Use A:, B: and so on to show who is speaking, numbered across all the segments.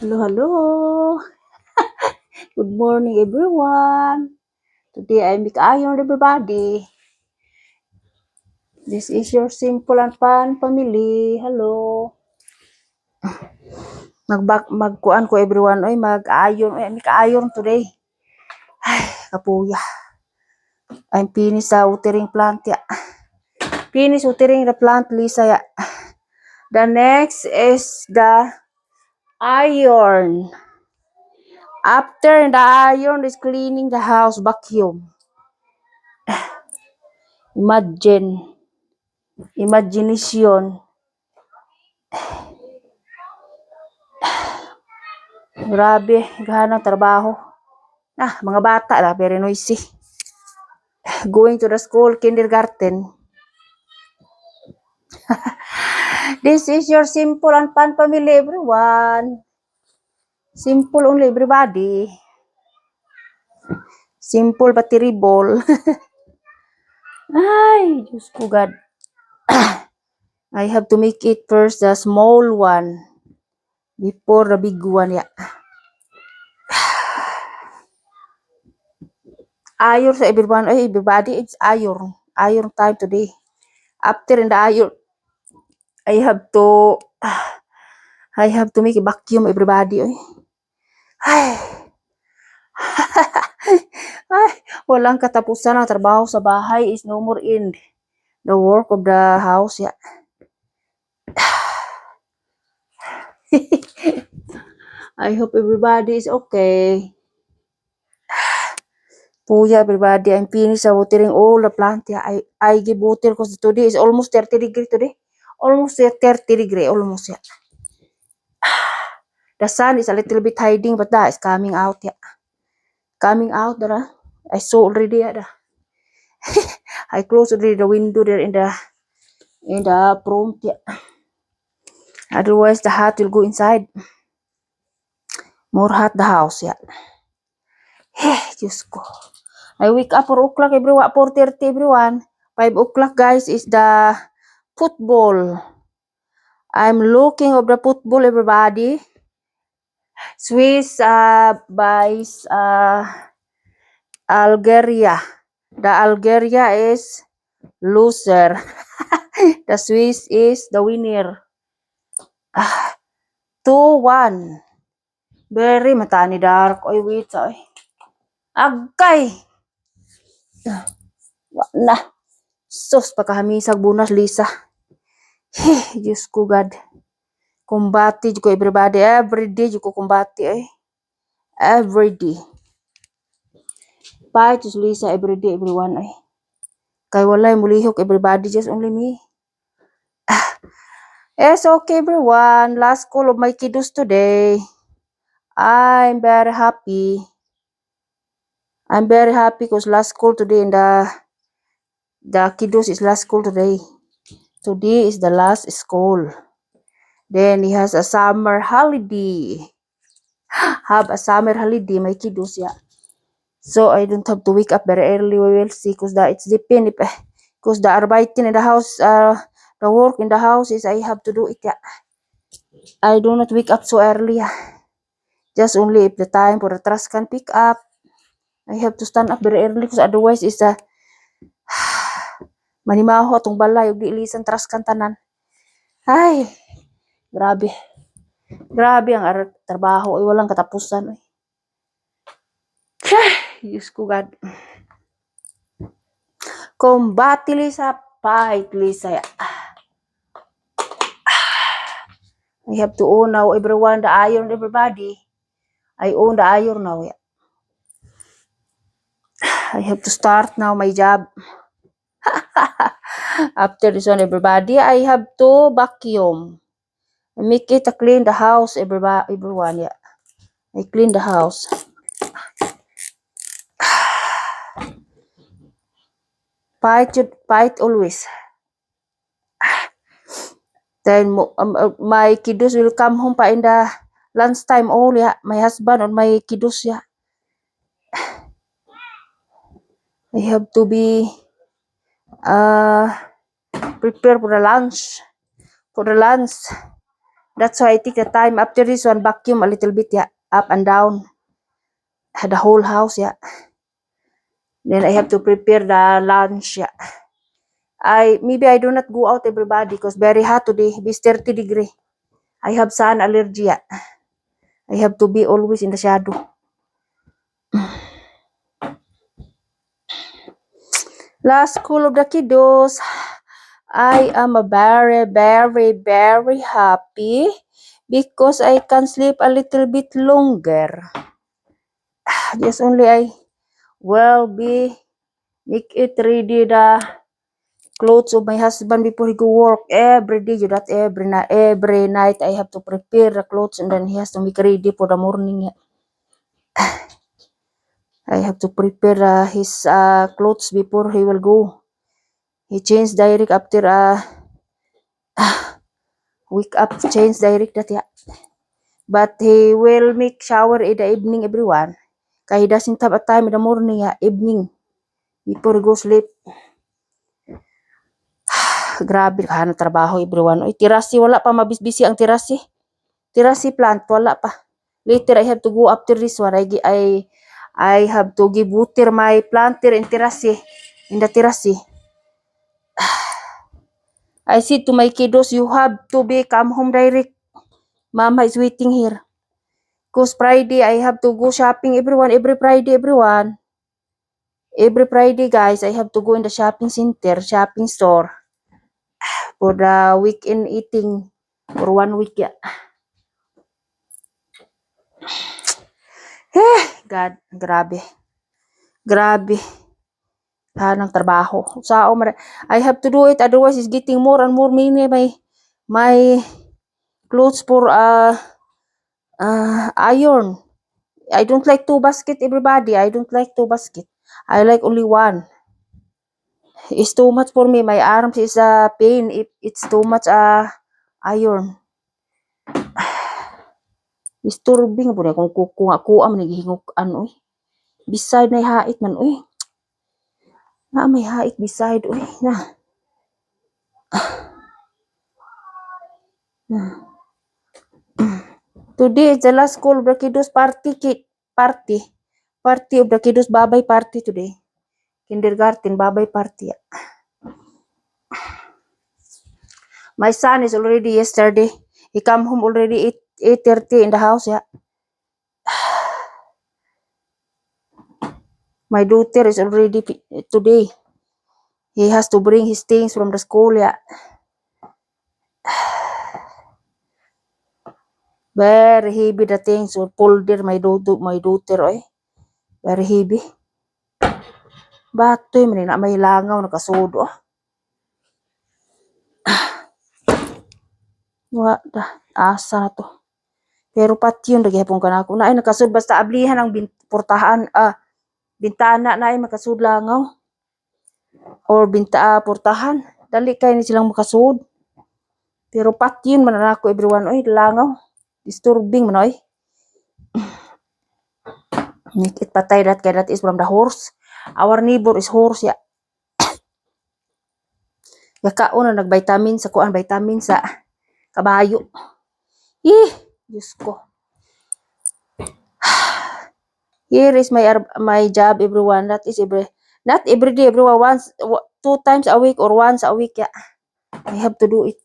A: Hello, hello. Good morning, everyone. Today I make iron everybody. This is your simple and fun family. Hello. Magkuan ko everyone. Oy, mag-iron. Oy, make iron today. Ay, kapuya. I'm finished sa watering plant ya. Finish watering the plant, Lisa ya. The next is the iron. After the iron is cleaning the house, vacuum. Imagination. Grabe, gahanang trabaho. Mga bata la, very noisy. Going to the school, kindergarten. This is your simple and fun family, everyone. Simple only, everybody. Simple but terrible. Ay, Diyos ko God. I have to make it first, the small one, before the big one, yeah. Iron sa everyone, ay, everybody, it's iron. Iron time today. After in the iron, I have to make a vacuum, everybody. Ay. Ay, walang katapusan ang trabaho sa bahay is no more end. The work of the house, yeah. I hope everybody is okay. Puya, everybody, I'm finished watering all the plant, yeah. I give water because today is almost 30 degree today. Almost 30 degree, almost, yeah. The sun is a little bit hiding, but that is coming out, yeah. Coming out, I saw already, yeah. I closed already the window there in the front, yeah. Otherwise, the hot will go inside. More hot the house, yeah. Diyos ko. I wake up 4 o'clock, everyone. 4:30, everyone. 5 o'clock, guys, is the football. I'm looking of the football, everybody. Swiss buys Algeria. The Algeria is loser. The Swiss is the winner. 2-1. Very matani dark. Oy, wait, oy. Agkay. Wala. Sus, pagkahamisag bunas, Lisa. Diyos ko, God. Kumbati ko everybody. Every day ko kumbati, eh. Every day. Bye, Diyos, Lisa. Every day, everyone, eh. Kaya walay mulihok, everybody. Just only me. It's okay, everyone. Last call of my kiddos today. I'm very happy. I'm very happy because last call today and the kiddos is last call today. Today is the last school. Then he has a summer holiday. Have a summer holiday, my kiddos, yeah. So I don't have to wake up very early. We will see because it's depend if because the arbeiting in the house, the work in the house is I have to do it, yeah. I do not wake up so early, yeah. Just only if the time for the trust can pick up. I have to stand up very early because otherwise is manimaho atong balay ug di lisan trust kan tanan. Ay, grabe. Grabe ang trabaho ay walang katapusan. Ay. Diyos ko God. Combate Lisa, fight Lisa. I have to own now everyone the iron, everybody. I own the iron now. Yeah. I have to start now my job. After this one, everybody, I have to vacuum. I make it clean the house, everyone. Yeah. I clean the house. Fight always. Then my kiddos will come home pa in the lunchtime. Oh, yeah. My husband and my kiddos, yeah. I have to be prepare for the lunch. That's why I take the time after this one, vacuum a little bit, yeah, up and down the whole house, yeah. Then I have to prepare the lunch, yeah. Maybe I do not go out, everybody, because very hot today. It's 30 degree. I have sun allergy, yeah. I have to be always in the shadow. Last school of the kiddos. I am a very, very, very happy because I can sleep a little bit longer. Just only I will be make it ready the clothes of my husband before he go work every day. That every night I have to prepare the clothes and then he has to make ready for the morning. I have to prepare his clothes before he will go. He changed direct after wake up, change direct that, yeah. But he will make shower in the evening, everyone. Kaya he doesn't have a time in the morning, yeah, evening. Before he go sleep. Grabe ka na trabaho, everyone. Oy, tirasi, wala pa mabisbisi ang tirasi. Tirasi plant, wala pa. Later, I have to go after this one. I have to give water my planter in tirasi. In the tirasi. I said to my kiddos, you have to be come home direct. Mama is waiting here. Because Friday, I have to go shopping, everyone. Every Friday, everyone. Every Friday, guys, I have to go in the shopping center, shopping store. For the weekend eating. For 1 week, yeah. God, grabe. Grabe. Hanang trabaho. I have to do it, otherwise it's getting more and more many my clothes for iron. I don't like 2 basket, everybody. I don't like 2 basket. I like only 1. It's too much for me. My arms is pain if it's too much iron. Disturbing po na kung kukuha man naghihingok ano beside na hait man na may hait beside na. Today is the last school of the kiddos party of the kiddos babay party today. Kindergarten babay party. My son is already yesterday. He come home already 8:30 in the house, yeah. My daughter is already today. He has to bring his things from the school, yeah. Very heavy the things or folder my daughter, very heavy. Batoy man na may langaw nakasudo. Wa da asa na to. Pero patyon lagi hapon kanako na ay nakasud basta ablihan ang bintana na ay makasud langaw. Or portahan. Dali kay ni silang makasud. Pero patyon man na ako everyone langaw. Disturbing man Make it patay that kay that is from the horse. Our neighbor is horse, yeah. Yakaon na nag-vitamin sa kuan, vitamin sa kabayo. Diyos ko. Here is my job, everyone. That is not every day, everyone. 2 times a week or once a week, yeah. I have to do it.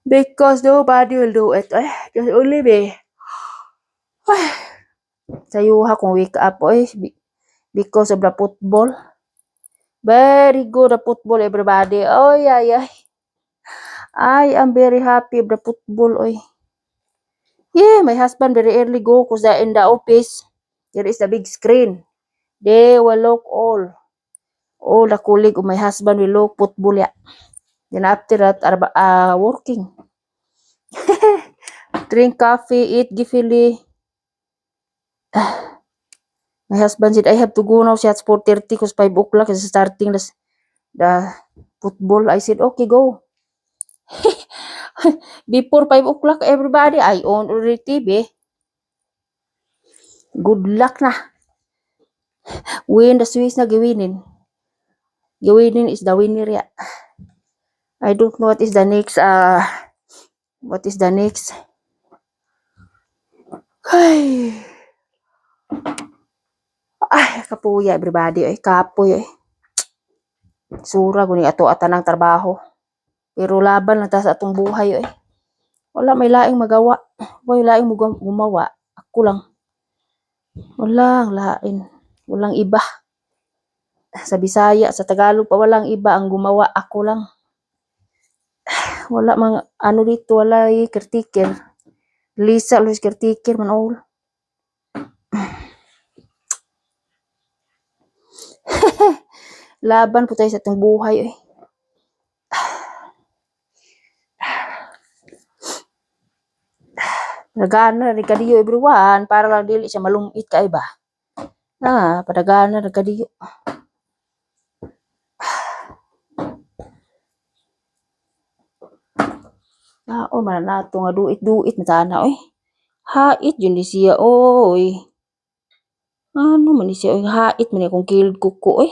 A: Because nobody will do it. Just only me. Sayuha kung wake up, because of the football. Very good the football, everybody. I am very happy of the football, Yeah, my husband very early go because in the office, there is a big screen. They will look all the colleague of my husband will look football, yeah. Then after that, working. Drink coffee, eat gifili. My husband said, I have to go now. It's 4:30 because 5 o'clock is starting the football. I said, okay, go. Before 5 o'clock, everybody, I on already TV. Good luck na. Win the Swiss na giwinin. Giwinin is the winner, yeah. I don't know what is the next ay kapuya everybody ay kapoy ay sura guni ato atanang trabaho pero laban lang ta sa atong buhay ay wala may laing magawa may laing gumawa ako lang walang lain walang iba sa Bisaya sa Tagalog pa walang iba ang gumawa ako lang wala mga ano dito wala caretaker Lisa Luis caretaker man all laban po tayo sa atong buhay eh. Padagana rin kadiyo everyone para lang dili siya malungit kay ba. Padagana rin kadiyo. Man nato nga duit matana oy. Hait yun di siya oy. Ano man ni siya oy hait man akong kilid kuko oy.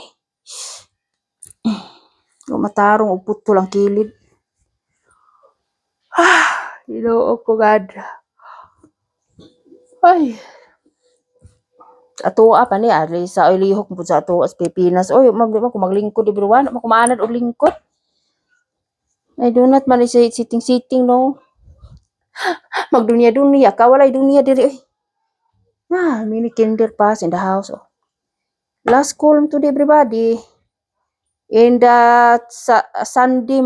A: Matarong og putol ang kilid. Ginoo ko God. Ay. Ato pa ni ari sa oy lihok mo sa ato as Pilipinas. Oy, ko maglingkod everyone, makumanad og lingkod. I do not man say sitting no. Magdunya-dunya ka walay dunya diri oy. Mini kinder pass in the house. Oh. Last call today everybody. And Sunday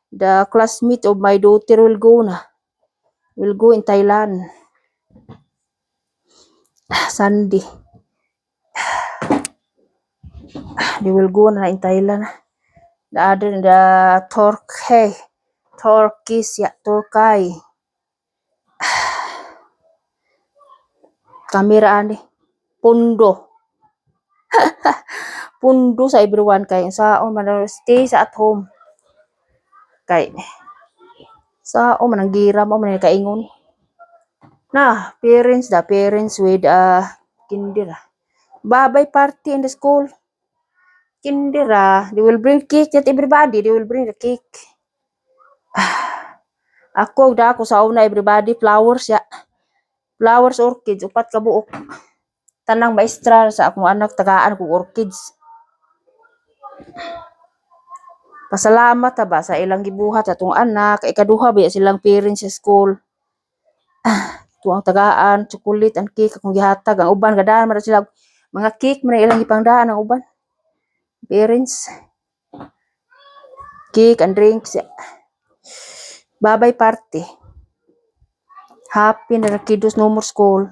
A: the classmate of my daughter will go in Thailand. Sunday. They will go na in Thailand. The other the Turkey. Kamera ani. Pundo sa everyone kay sa man stay sa at home. Kay sa man ang gira mo man kaingon. Parents with kinder. Babay party in the school. Kinder they will bring cake that everybody. They will bring the cake. Ako sa una everybody flowers ya. Flowers orchids upat ka buok. Tanang maestra sa akong anak tagaan kog orchids. Pasalamat ba sa ilang gibuhat atong anak ikaduha ba silang parents sa school. Tuang tagaan, chocolate and cake akong gihatag ang uban gadahan man sila mga cake man ilang gipangdaan ang uban. Parents. Cake and drinks. Babay party. Happy na kiddos no more school.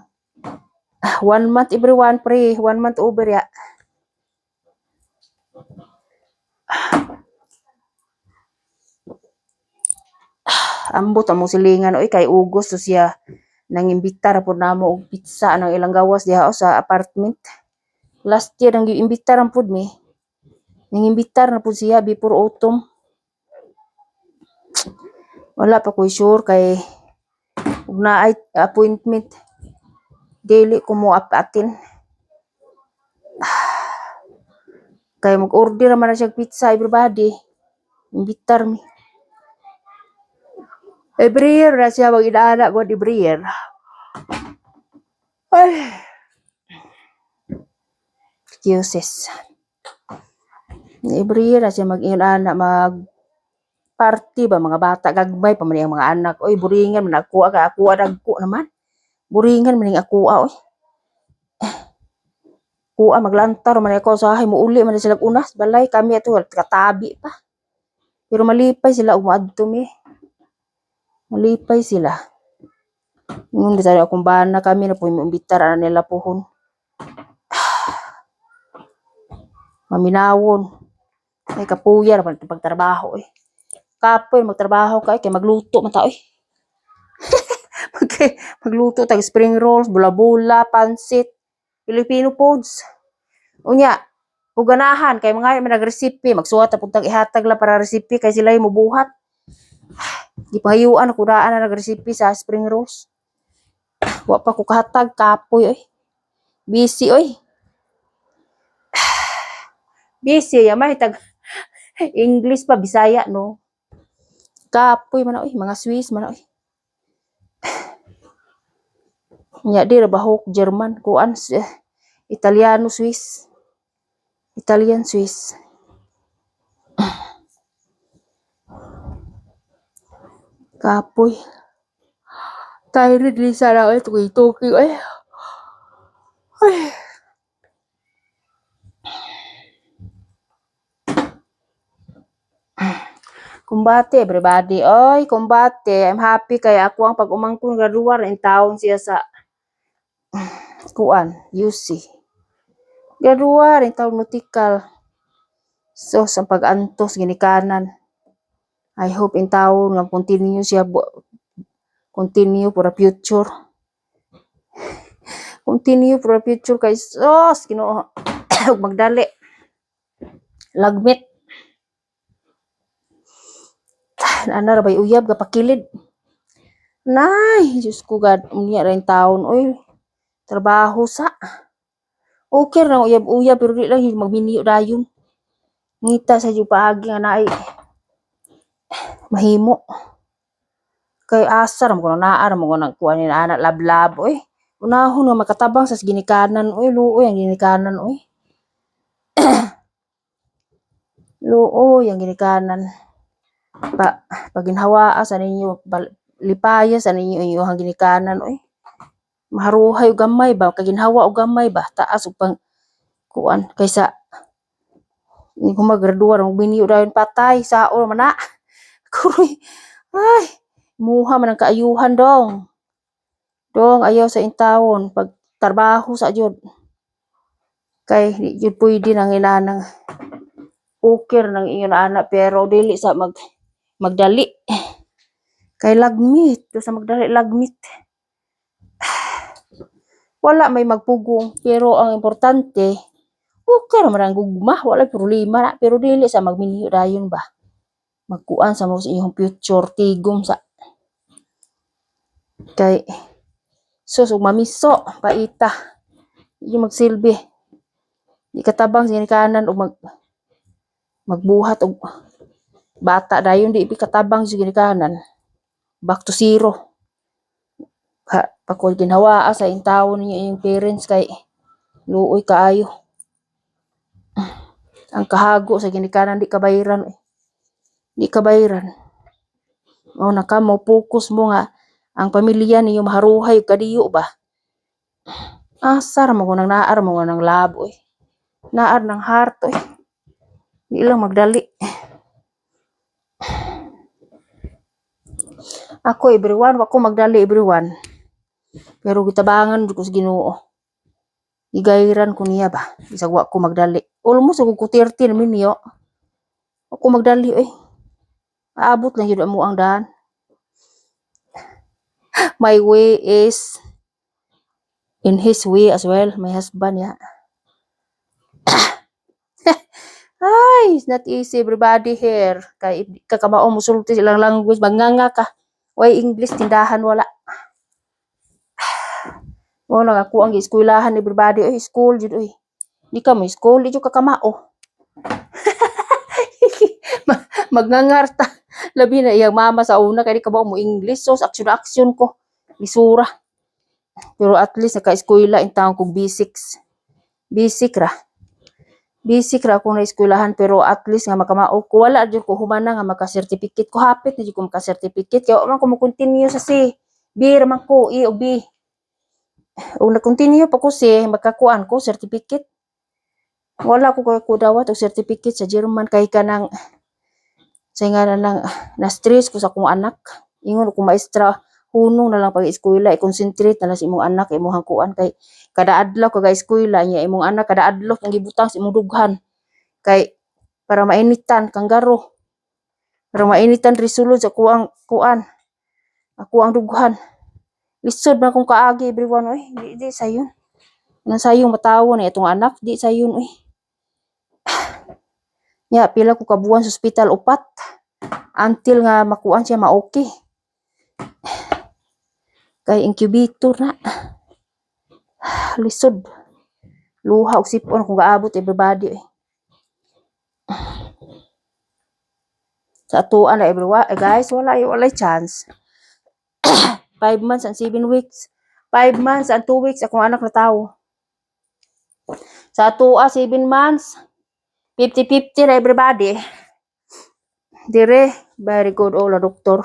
A: 1 month everyone pray. 1 month over ya. Ambot ang silingan oy kay Ugos to siya nang imbita ra pud namo og pizza nang ilang gawas diha sa apartment. Last year nang giimbita ra pud mi. Nang imbitar na pud siya before autumn. Wala pa ko sure kay ug naay appointment daily ko mo atin. Kay mag-order man na siya pizza everybody. Imbitar mi. Every year na siya mag-inaana ko every year. Ay. Excuses. Every year na siya mag-inaana party ba mga bata gagbay pa man ang mga anak. Oy buringan man ako dagko naman. Buringan man ako oy. Kuha maglantar man ako sa hay muuli man sila unas balay kami ato katabi pa. Pero malipay sila umadto mi. Malipay sila. Nung di tayo akong bana kami na po imbitar na nila pohon. Maminawon. Ay kapuya naman itong pagtrabaho eh. Kapoy magtrabaho kay magluto man ta eh. Magluto tag spring rolls, bula-bula, pansit, Filipino foods. Unya, ug ganahan kay mga nag-recipe, magsuwat pud tag ihatag la para recipe kay sila mo buhat. Gipahayuan ako daan na nag-recipe sa spring rolls. Wa pa ko kahatag kapoy oy. Busy oy. Busy ya may tag English pa, Bisaya, no? Kapoy man, oy, mga Swiss man, oy. Nya di bahok German, kuan, Italiano, Swiss. Italian, Swiss. Kapoy. Tired din sana, oy, tuki-tuki, oy. Ay. Kumbate, everybody. Oy, kumbate. I'm happy kay ako ang pag-umangkon graduar in taon siya sa kuan, UC. Graduar in taon mutikal. So, sa pag-antos ginikanan. I hope in taon nga continue siya continue for the future. Continue for the future kay sos Ginoo. Magdali. Lagmit. Ana ra bay uyab ka pakilid. Nay, Diyos ko God, unya rin taon. Oy, trabaho sa. Okay ra uyab-uyab pero di lang magminiyo dayon. Ngita sa jud paagi nga naay mahimo. Kay asar mo naa mo nang kuan ni anak lablab oy. Unahon nga makatabang sa ginikanan oy, luoy ang ginikanan oy. Luoy ang ginikanan. Paginhawaa sa ninyo, lipaya sa ninyo inyong ginikanan oy. Maharuhay og gamay ba, kaginhawa og gamay ba, taas og pang kuan kaysa ni ko magraduar og biniyo dayon patay sa man na. Kuroy. Ay, muha man ang kaayuhan dong. Dong ayaw sa intawon pag trabaho sa jud. Kay di jud pwede nang inanang ukir ng inyo na anak pero dili sa magdali. Kay lagmit, do sa magdali lagmit. Wala may magpugong pero ang importante okay ra man ang gugma, wala problema na pero dili sa magminiyo dayon ba. Magkuan sa mo sa iyong future tigom sa kay sus ug mamiso paita yung magsilbi di katabang sa kanan ug magbuhat og bata dayon di katabang sa kanan back to zero pakul ginhawaa sa intawon niyo yung parents kay luoy kaayo ang kahago sa ginikanan di kabayran o naka mo focus mo nga ang pamilya niyo maharuhay kadiyo ba asar mo nang naar mo nang labo naar ng heart di lang magdali ako everyone wako magdali everyone pero gitabangan ko sa Ginoo igayran ko niya ba bisag wa ko magdali almost ako 30 namin niyo ako magdali aabot lang yun mo ang daan. My way is in his way as well. My husband, yeah. Ay, it's not easy. Everybody here. Kay kakamao mo sulti silang language. Manganga ka. Way English, tindahan, wala. Wala ako ang eskwelahan. Everybody, school, jud, Di ka mo school, di jud kakamao. Magngangarta. Labi na iyang mama sa una kay di ka ba mo English so action ko lisura pero at least naka-eskwela in taon kog basic ra ako na eskwelahan pero at least nga makamao ko wala jud ko humana nga maka-certificate ko hapit na jud ko maka-certificate kay man ko mo continue sa C B ra man ko E o B o na-continue pa ko C makakuan ko certificate wala ko dawat og certificate sa German kay kanang sa nga na stress ko sa akong anak ingon ko maestra hunong na lang pag-eskwela i-concentrate na lang sa imong anak imong kuan kay kada adlaw kag eskwela niya imong anak kada adlaw kang gibutang sa imong dughan kay para mainitan kang garo para mainitan risulod sa kuang kuan ako ang dughan lisod na kung kaagi everyone di sayon nang sayong matawo na itong anak di sayon ya pila ko kabuan sa ospital upat until nga makuan siya ma-okay kay incubator na lisod luha og sipon kung gaabot everybody Sa atuan na everyone, guys, wala chance. 5 months and 7 weeks. 5 months and 2 weeks akong anak na tao. Sa atua 7 months, 50-50 na everybody. Dire, very good all doktor.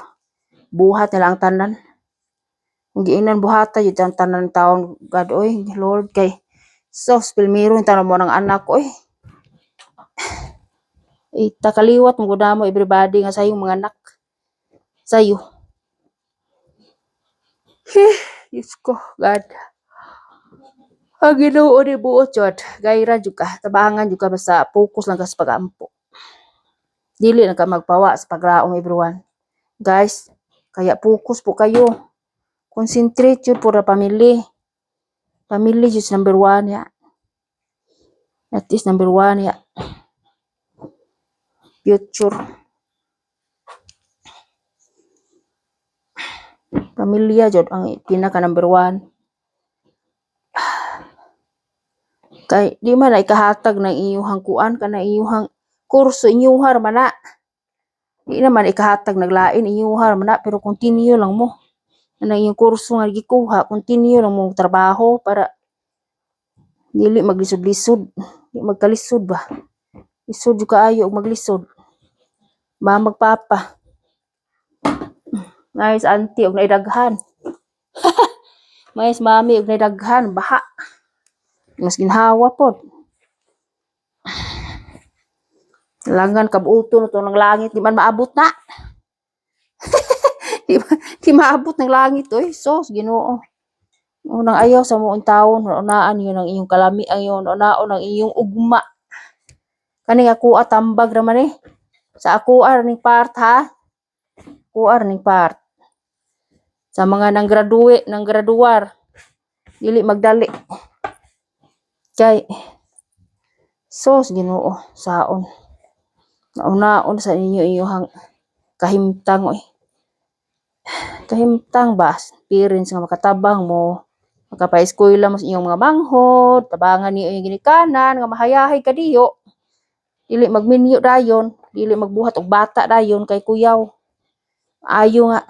A: Buhat nila ang tanan. Kung giinan buhata yun ang tanan taon, God, oy, Lord, kay sos, pilmiro yung tanan mo ng anak, oy. Itakaliwat mo mo everybody nga sayong mga anak. Sayo. Diyos ko, God. Ang Ginoo ni buot yun. Gaira jud ka, tabangan jud ka basta focus lang ka sa pag-ampo. Dili na ka magpawa sa paglaom everyone. Guys, kaya focus po kayo. Concentrate yun for the family. Family is number 1 ya. That is number 1 ya. Future. Pamilya jud ang pinaka number 1. Kay di man na ikahatag ng iyuhang kuan kana iyuhang kurso inyuhar man na. Di naman ikahatag naglain inyuhar man na pero continue lang mo. Ana iyong kurso nga gikuha, continue lang mo trabaho para dili maglisod-lisod, di magkalisod ba. Lisod jud kaayo og maglisod. Ba magpapa. Guys, auntie og naidaghan. Guys, mami og naidaghan baha. Mas ginhawa pod. Langan kabuuto na to ng langit, di man maabot na. di maabot ng langit, oy. Sos, Ginoo. Unang ayaw sa muong taon, unaan yun ang iyong kalami, ayon, unaon ang iyong ugma. Kaning ako tambag naman eh. Sa ako ning part ha. Ako ning part. Sa mga nang graduar, dili magdali. Kay sos Ginoo saon. Naunaon sa inyo iyong kahimtang oy. Kahimtang ba? Parents nga makatabang mo. Makapa-eskwela mo sa inyong mga manghod, tabangan niyo yung ginikanan, nga mahayahay kadiyo. Dili magminyo dayon, dili magbuhat og bata dayon kay kuyaw. Ayo nga.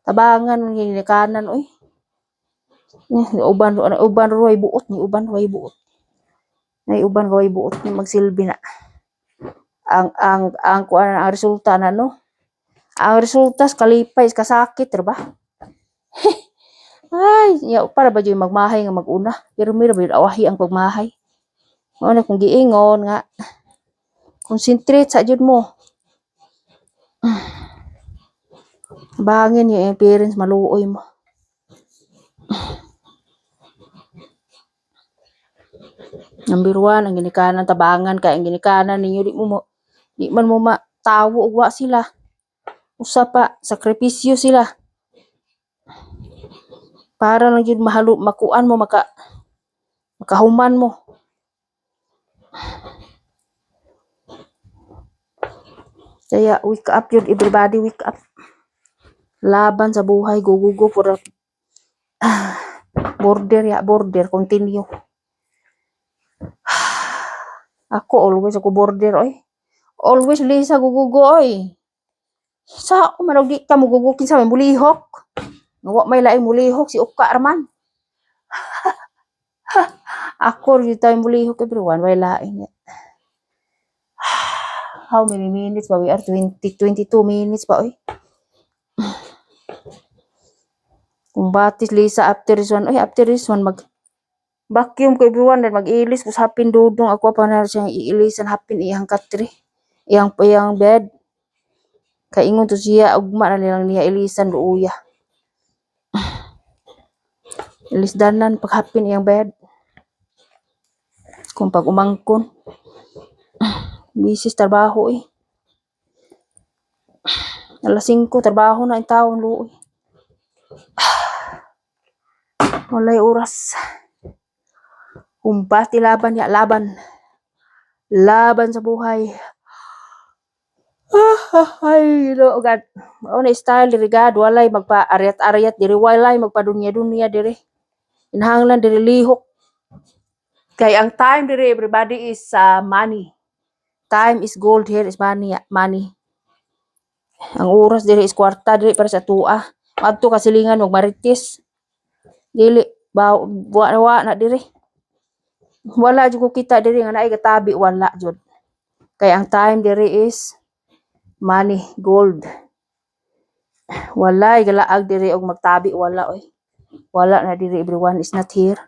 A: Tabangan ng ginikanan, oy. Uban ruway buot ni uban ruway buot. Nay uban ruway buot ni magsilbi na. Ang kuan ang resulta na no. Ang resulta kalipay kasakit ra ba? Ay, ya para ba jud magmahay nga mag-una. Pero mira ba awahi ang pagmahay. Mao na kung giingon nga concentrate sa jud mo. Bangin yung parents maluoy mo. Number 1 ang ginikanan tabangan kay ang ginikanan ninyo di man mo matawo og wa sila. Usa pa sakripisyo sila. Para lang jud makuan mo makahuman mo. Kaya wake up yun, everybody wake up. Laban sa buhay, go for border, continue. Ako always ako border oy. Always Lisa gugugo oy. Sa man di ka mugugukin sa may mulihok. Wa may laing mulihok si Uka raman. Ako rin tayo mulihok everyone, way laing. How many minutes ba? We are 22 minutes pa oy. Kung batis Lisa after this one mag vacuum ko everyone dan mag-ilis ko sa hapin dudong ako pa na siyang iilisan hapin iyang katri. Iyang bed. Kaingon to siya ugma na nilang niya ilisan duuya. Ilisdanan paghapin iyang bed. Kung pag umangkon. Bisis trabaho eh. Alas 5 trabaho na ang taon luoy. Walay oras. Humpati laban ya, laban sa buhay. Ay, Ginoo God. Mao na style diri God, walay magpa-aryat-aryat diri, walay magpadunya-dunya diri. Inahanglan diri lihok. Kay ang time diri everybody is money. Time is gold, here is money. Ang oras diri is kwarta diri para sa tua. Adto ka silingan og marites. Dili wa na diri. Wala jud ko kita diri nga naay gatabi wala jud. Kay ang time diri is money, gold. Walay galaag diri og magtabi wala oy. Wala na diri, everyone is not here.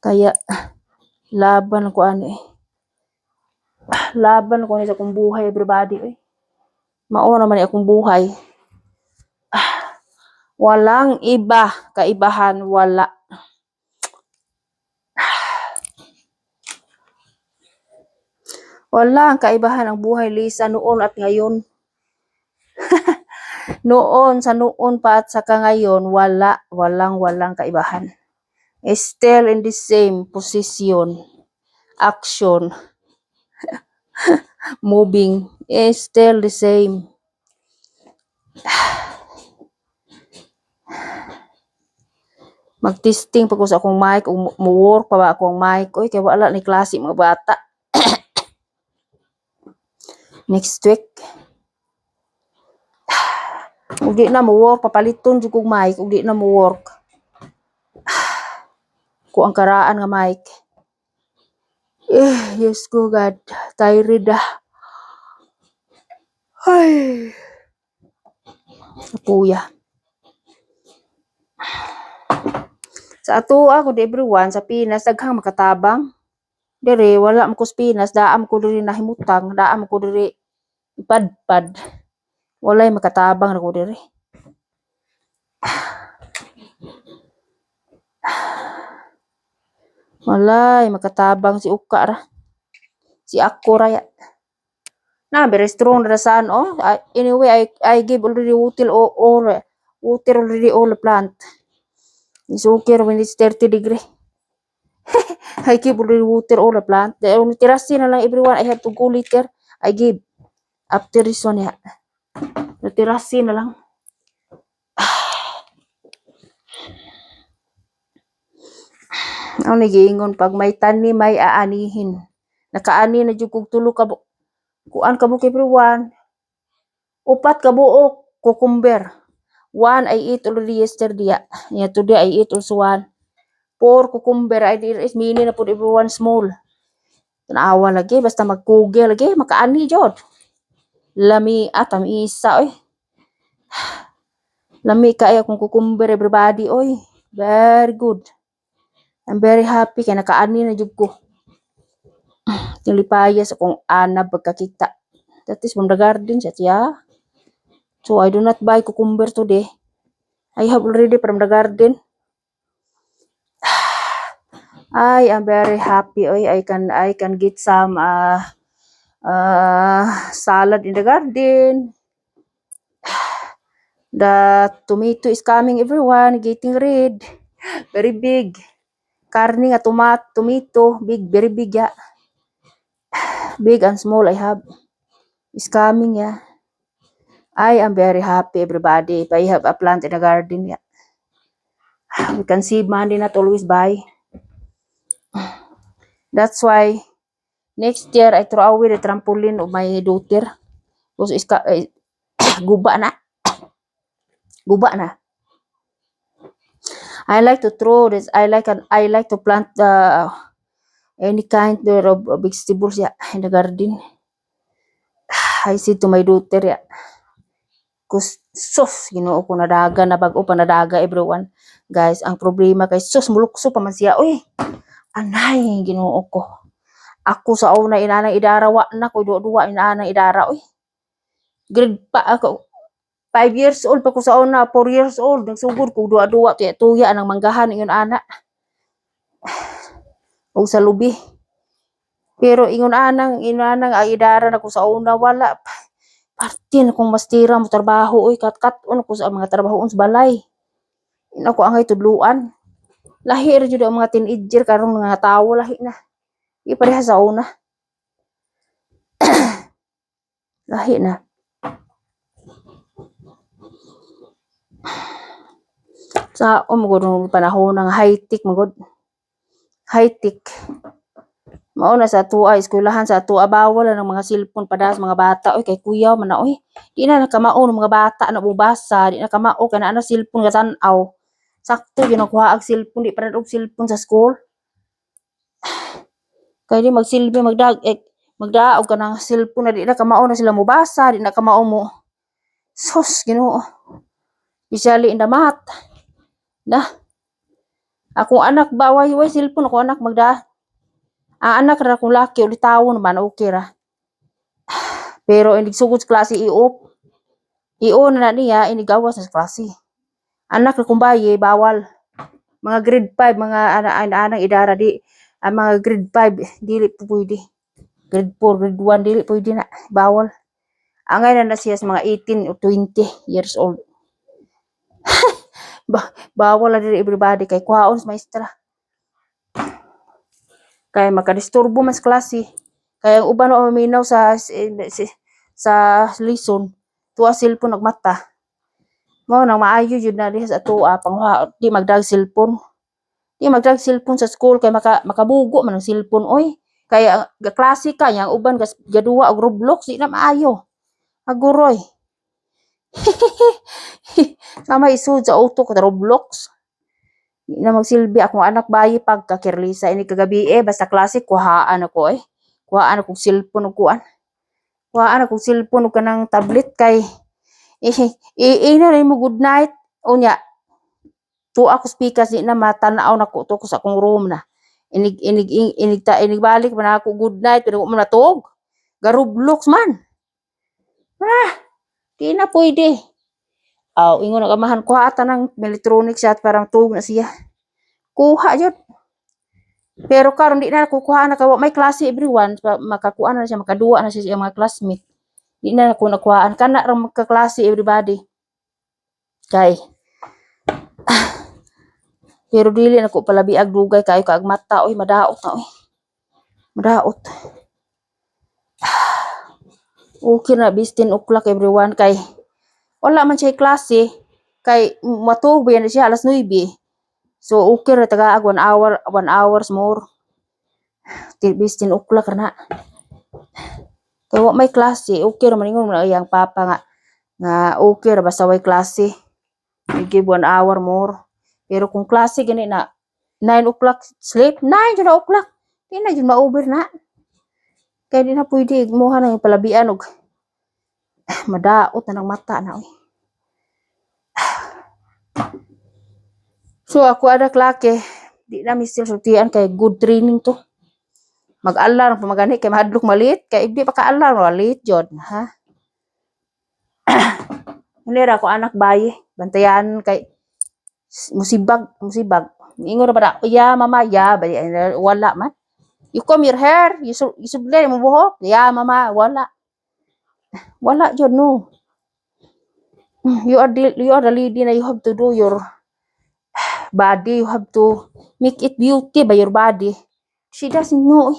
A: Kaya laban ko ani. Laban ko ni sa akong buhay everybody oy. Mao naman akong buhay. Walang iba, kaibahan wala. Wala ang kaibahan ang buhay Lisa noon at ngayon. Noon, sa noon pa at saka ngayon, walang kaibahan. Still in the same position, action, moving, still the same. Mag-testing pa ko sa akong mic, mo-work pa ba akong mic, oy, kaya wala ni klase mga bata. Next week. Ug di na mo work, papaliton jud kog mic, ug di na mo work. Ko ang karaan nga mic. Yes ko God, tired ah. Ay. Puya. Sa ato ako di everyone sa Pinas daghang makatabang. Diri wala man ko sa Pinas, daam ko diri nahimutang, daam ko diri ipadpad. Walay makatabang ra ko diri. Walay makatabang si Uka ra. Si ako ra ya. Na very strong ra san oh. Anyway, I give already water already all the plant. It's okay when it's 30 degree. I give already water all the plant. The only terrace na lang everyone, I have to go later. I give after this one ya. The terrace na lang. Ang nagiingon pag may tanim may aanihin. Nakaani na jud kog tulo ka kuan ka buok everyone. 4 ka buok cucumber. 1 I eat already yesterday. Yeah, today I eat also 1. 4 cucumber. I did is mini na pud everyone small. Tanawa lagi basta magkuge lagi makaani jud. Lami atam isa oy. Lami kay akong cucumber everybody oy. Very good. I'm very happy kay nakaani na jud ko. Tilipayas akong ana pagkakita. That is from the garden siya. So I do not buy cucumber today. I have already from the garden. I am very happy. Oy, I can get some salad in the garden. The tomato is coming everyone, getting red. Very big. Karni nga tomato, big, very big ya. Big and small I have. Is coming ya. I am very happy everybody. If I have a plant in the garden ya. We can save money, not always buy. That's why next year I throw away the trampoline of my daughter. Because it's guba na. Guba na. I like to throw this. I like to plant any kind of vegetables ya in the garden. I said to my daughter ya. Kus sus, ginoo ko nadaga na bag-o pa nadaga everyone. Guys, ang problema kay sus mulukso pa man siya. Uy. Anay ginoo ko. Ako sa una inanang idara wa na ko duwa inanang idara oy. Grade pa ako 5 years old pa ko sa una, 4 years old nagsugod ko duwa kaya tuya nang manggahan ingon ana. O sa lubi. Pero ingon anang ay idara na ko sa una wala. Parte na kong mastira mo trabaho oy kat-on ko sa mga trabahoon sa balay. Ina ko angay tudluan. Lahi ra jud ang mga teenager karong mga tawo lahi na. Ipareha sa una. Lahi na. Sa magod panahon ng high-tech magod. High-tech. Mao na sa tuwa eskwelahan sa tuwa bawal ang mga cellphone pada sa mga bata. Oy kay kuya man na oy. Di na nakamao ng mga bata na bubasa, di na kamao kana ana cellphone ka tan-aw. Sakto gyud nakuha ang cellphone, di pa na og cellphone sa school. Kay di magsilbi magdaog ka ng cellphone na di na kamao na sila mobasa, di na kamao mo. Sus, Ginoo. Especially in the math. Na. Akong anak ba way cellphone ako anak magda. Ang anak ra kung laki uli tawo naman okay ra. Pero inig sugod sa klase iop. Na niya inigawas sa klase. Anak ra kung baye bawal. Mga grade 5 mga anang idara di ang mga grade 5 dili po pwede. Grade 4, grade 1 dili pwede na bawal. Angay na siya sa mga 18 or 20 years old. Bawal na dili everybody kay kuhaon sa maestra. Kay makadisturbo mas klase. Kaya ang uban o maminaw sa lesson, tuwa cellphone nagmata. Mao nang maayo jud na diha sa tuwa pangwa di magdag cellphone. Di magdag cellphone sa school kay makabugo man ang cellphone oy. Kaya klase ka yang uban gaduwa og Roblox di na maayo. Aguroy. Sama isud sa auto ka Roblox. Di na magsilbi akong anak bayi pagkakirlisa ini kagabi basta klase kuhaan ako kuhaan ako cellphone ug kuan kuhaan ako cellphone ug kanang tablet kay na rin mo good night unya tu ako speakers di na matanaw nako to ko sa akong room na inig balik man ako good night pero mo natog ga Roblox man di na pwede ingon ang amahan kuha ata ng electronics at parang tug na siya kuha jud. Pero karon di na kukuha na kawa may klase everyone makakuha na siya makaduwa na siya sa mga classmate. Di na ako nakuhaan kana ra magkaklase everybody. Kay pero dili na ko palabiag dugay kayo kaag mata oy madaot na oy. Madaot. Okay na bis 10 o'clock everyone kay wala man siya klase kay matuog yan siya alas 9. So okay ra tagaag 1 hours more. Bis 10 o'clock na. Kay wa may klase okay ra man ingon man ang papa nga okay ra basta way klase. We give 1 hour more. Pero kung klase gani na 9 o'clock sleep 9 jud na o'clock. Di na jud ma-over na. Kaya di na pwede muha na yung palabian og madaot na ng mata na oy. So ako ada klake di na misil sultian kay good training to. Mag-alarm pa magani kay mahadlok malit kay di pa ka-alarm malit jud ha. Nira ko anak bayi bantayan kay musibag. Ingon ra ba ya mama ya wala man. You comb your hair, you sublay mo buhok. Ya mama wala. Wala jud no. You are the lady na you have to do your body, you have to make it beauty by your body. She doesn't know.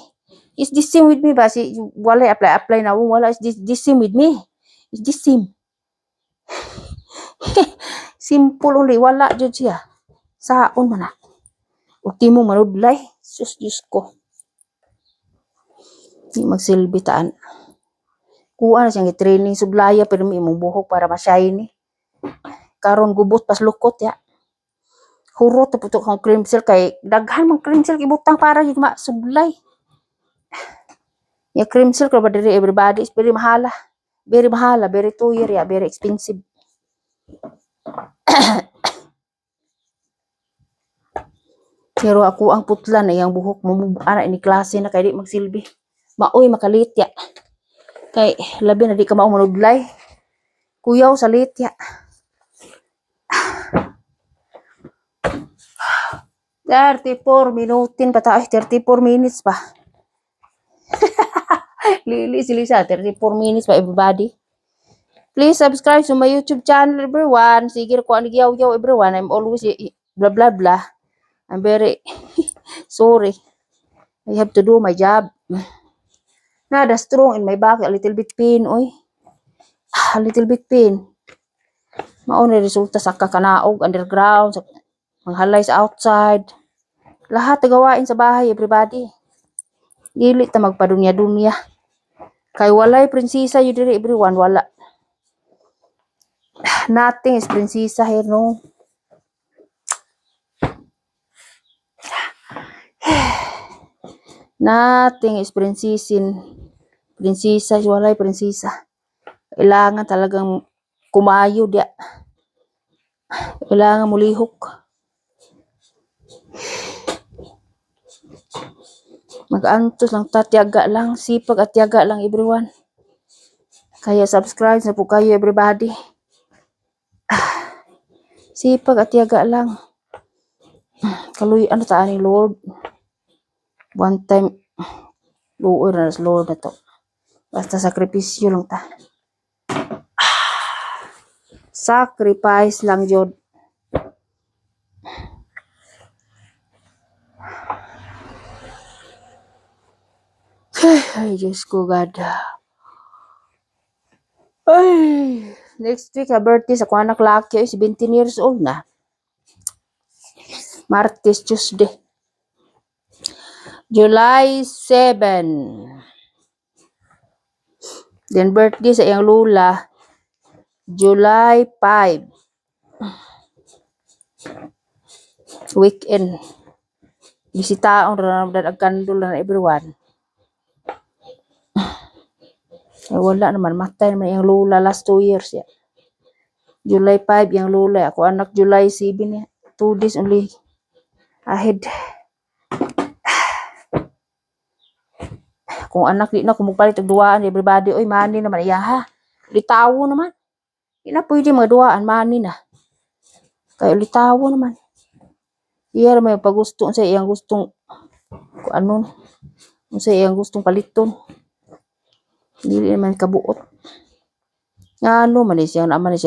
A: It's the same with me ba? Si wala apply na wala is this same with me. It's the same. Simple only wala jud siya. Saon man na. Ug timo manudlay. Sus Diyos ko. Di magsilbi taan. Kuha na siyang i-training sublaya pero may imong buhok para ma-shiny. Karon gubot pas lukot ya. Hurot na putok ang cream silk kay daghan mang cream silk ibutang para yung sublay. Ya cream silk ba diri everybody is very mahala. Very mahala, very tuyer ya, very expensive. Pero ako ang putla na yang buhok mo ana ini klase na kay di magsilbi. Maoy makalit ya. Kay labi na di ka mao manudlay. Kuyaw sa lit ya. 34 minutin pa tayo. 34 minutes pa. Lili sili sa 34 minutes pa everybody. Please subscribe to my YouTube channel everyone. Sige ko ani yaw everyone. I'm always blah blah blah. I'm very sorry. I have to do my job. Nada strong in my back. A little bit pain. Oy. A little bit pain. Mao na resulta sa kakanaog underground. Sa manghalay sa outside. Lahat gawain sa bahay everybody. Dili ta magpadunya-dunya. Kay walay prinsesa yun diri everyone, wala. Nothing is prinsesa here, no. Nothing is prinsesin. Prinsesa, walay prinsesa. Kailangan talagang kumayo dia. Kailangan mulihok. Mag-antos lang ta, tiyaga lang, sipag at tiyaga lang everyone. Kaya subscribe na po kayo everybody. Sipag at tiyaga lang. Kaluy, ano taan ni Lord? One time, luoy na sa Lord na to. Basta sakripisyo lang ta. Sacrifice lang jud. Ay, Diyos ko, God. Ay, next week, birthday sa kuha anak laki, 17 years old na. Martes, Tuesday. July 7. Then birthday sa iyang lula, July 5. Weekend. Bisitaon ra na agkandol na everyone. Ay, wala naman, matay naman iyang lula last 2 years ya. July 5 iyang lula, ako anak July 7 ya. 2 days only ahead. Kung anak di na kumupalit og duaan everybody, oy mani naman iya ha. Litawo naman. Di na pwede magduaan, mani na. Kaya litawo naman. Iya may pagusto sa iyang gustong kung ano, sa iyang gustong paliton. Dili naman kabuot. Ano man siya, naaman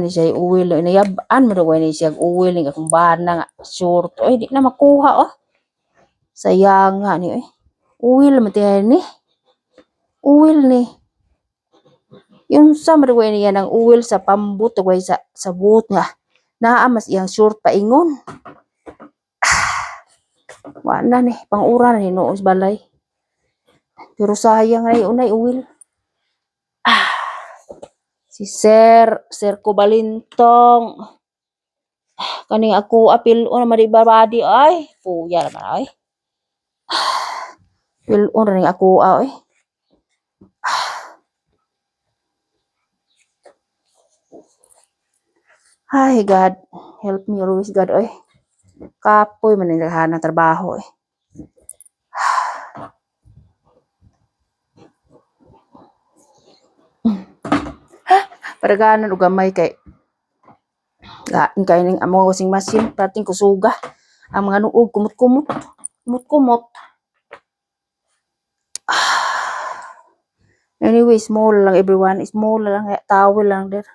A: ni siya uwil, inayabaan mo daw ni siya uwil ni akong bana nga short. Oy di na makuha oh. Sayang nga ni oy. Uwil man tiyan ni. Uwil ni. Yung sa madaway niya ng uwil sa pambut o sa buot nga. Naamas iyang short paingon. Wala ni, pang-ura na hinuos balay. Pero sayang ay unay uwil. Si Sir Kubalintong. Kaning ako apil-on naman di babadi ay. Puya naman ay. Apil-on rin ako ay. Ay God, help me always God ay. Kapoy man naghahanap trabaho ay. Paraganan og gamay kay gaan kay ning amo washing machine pating kusuga ang mga nuog kumot. Anyway, small lang everyone, small lang towel lang der.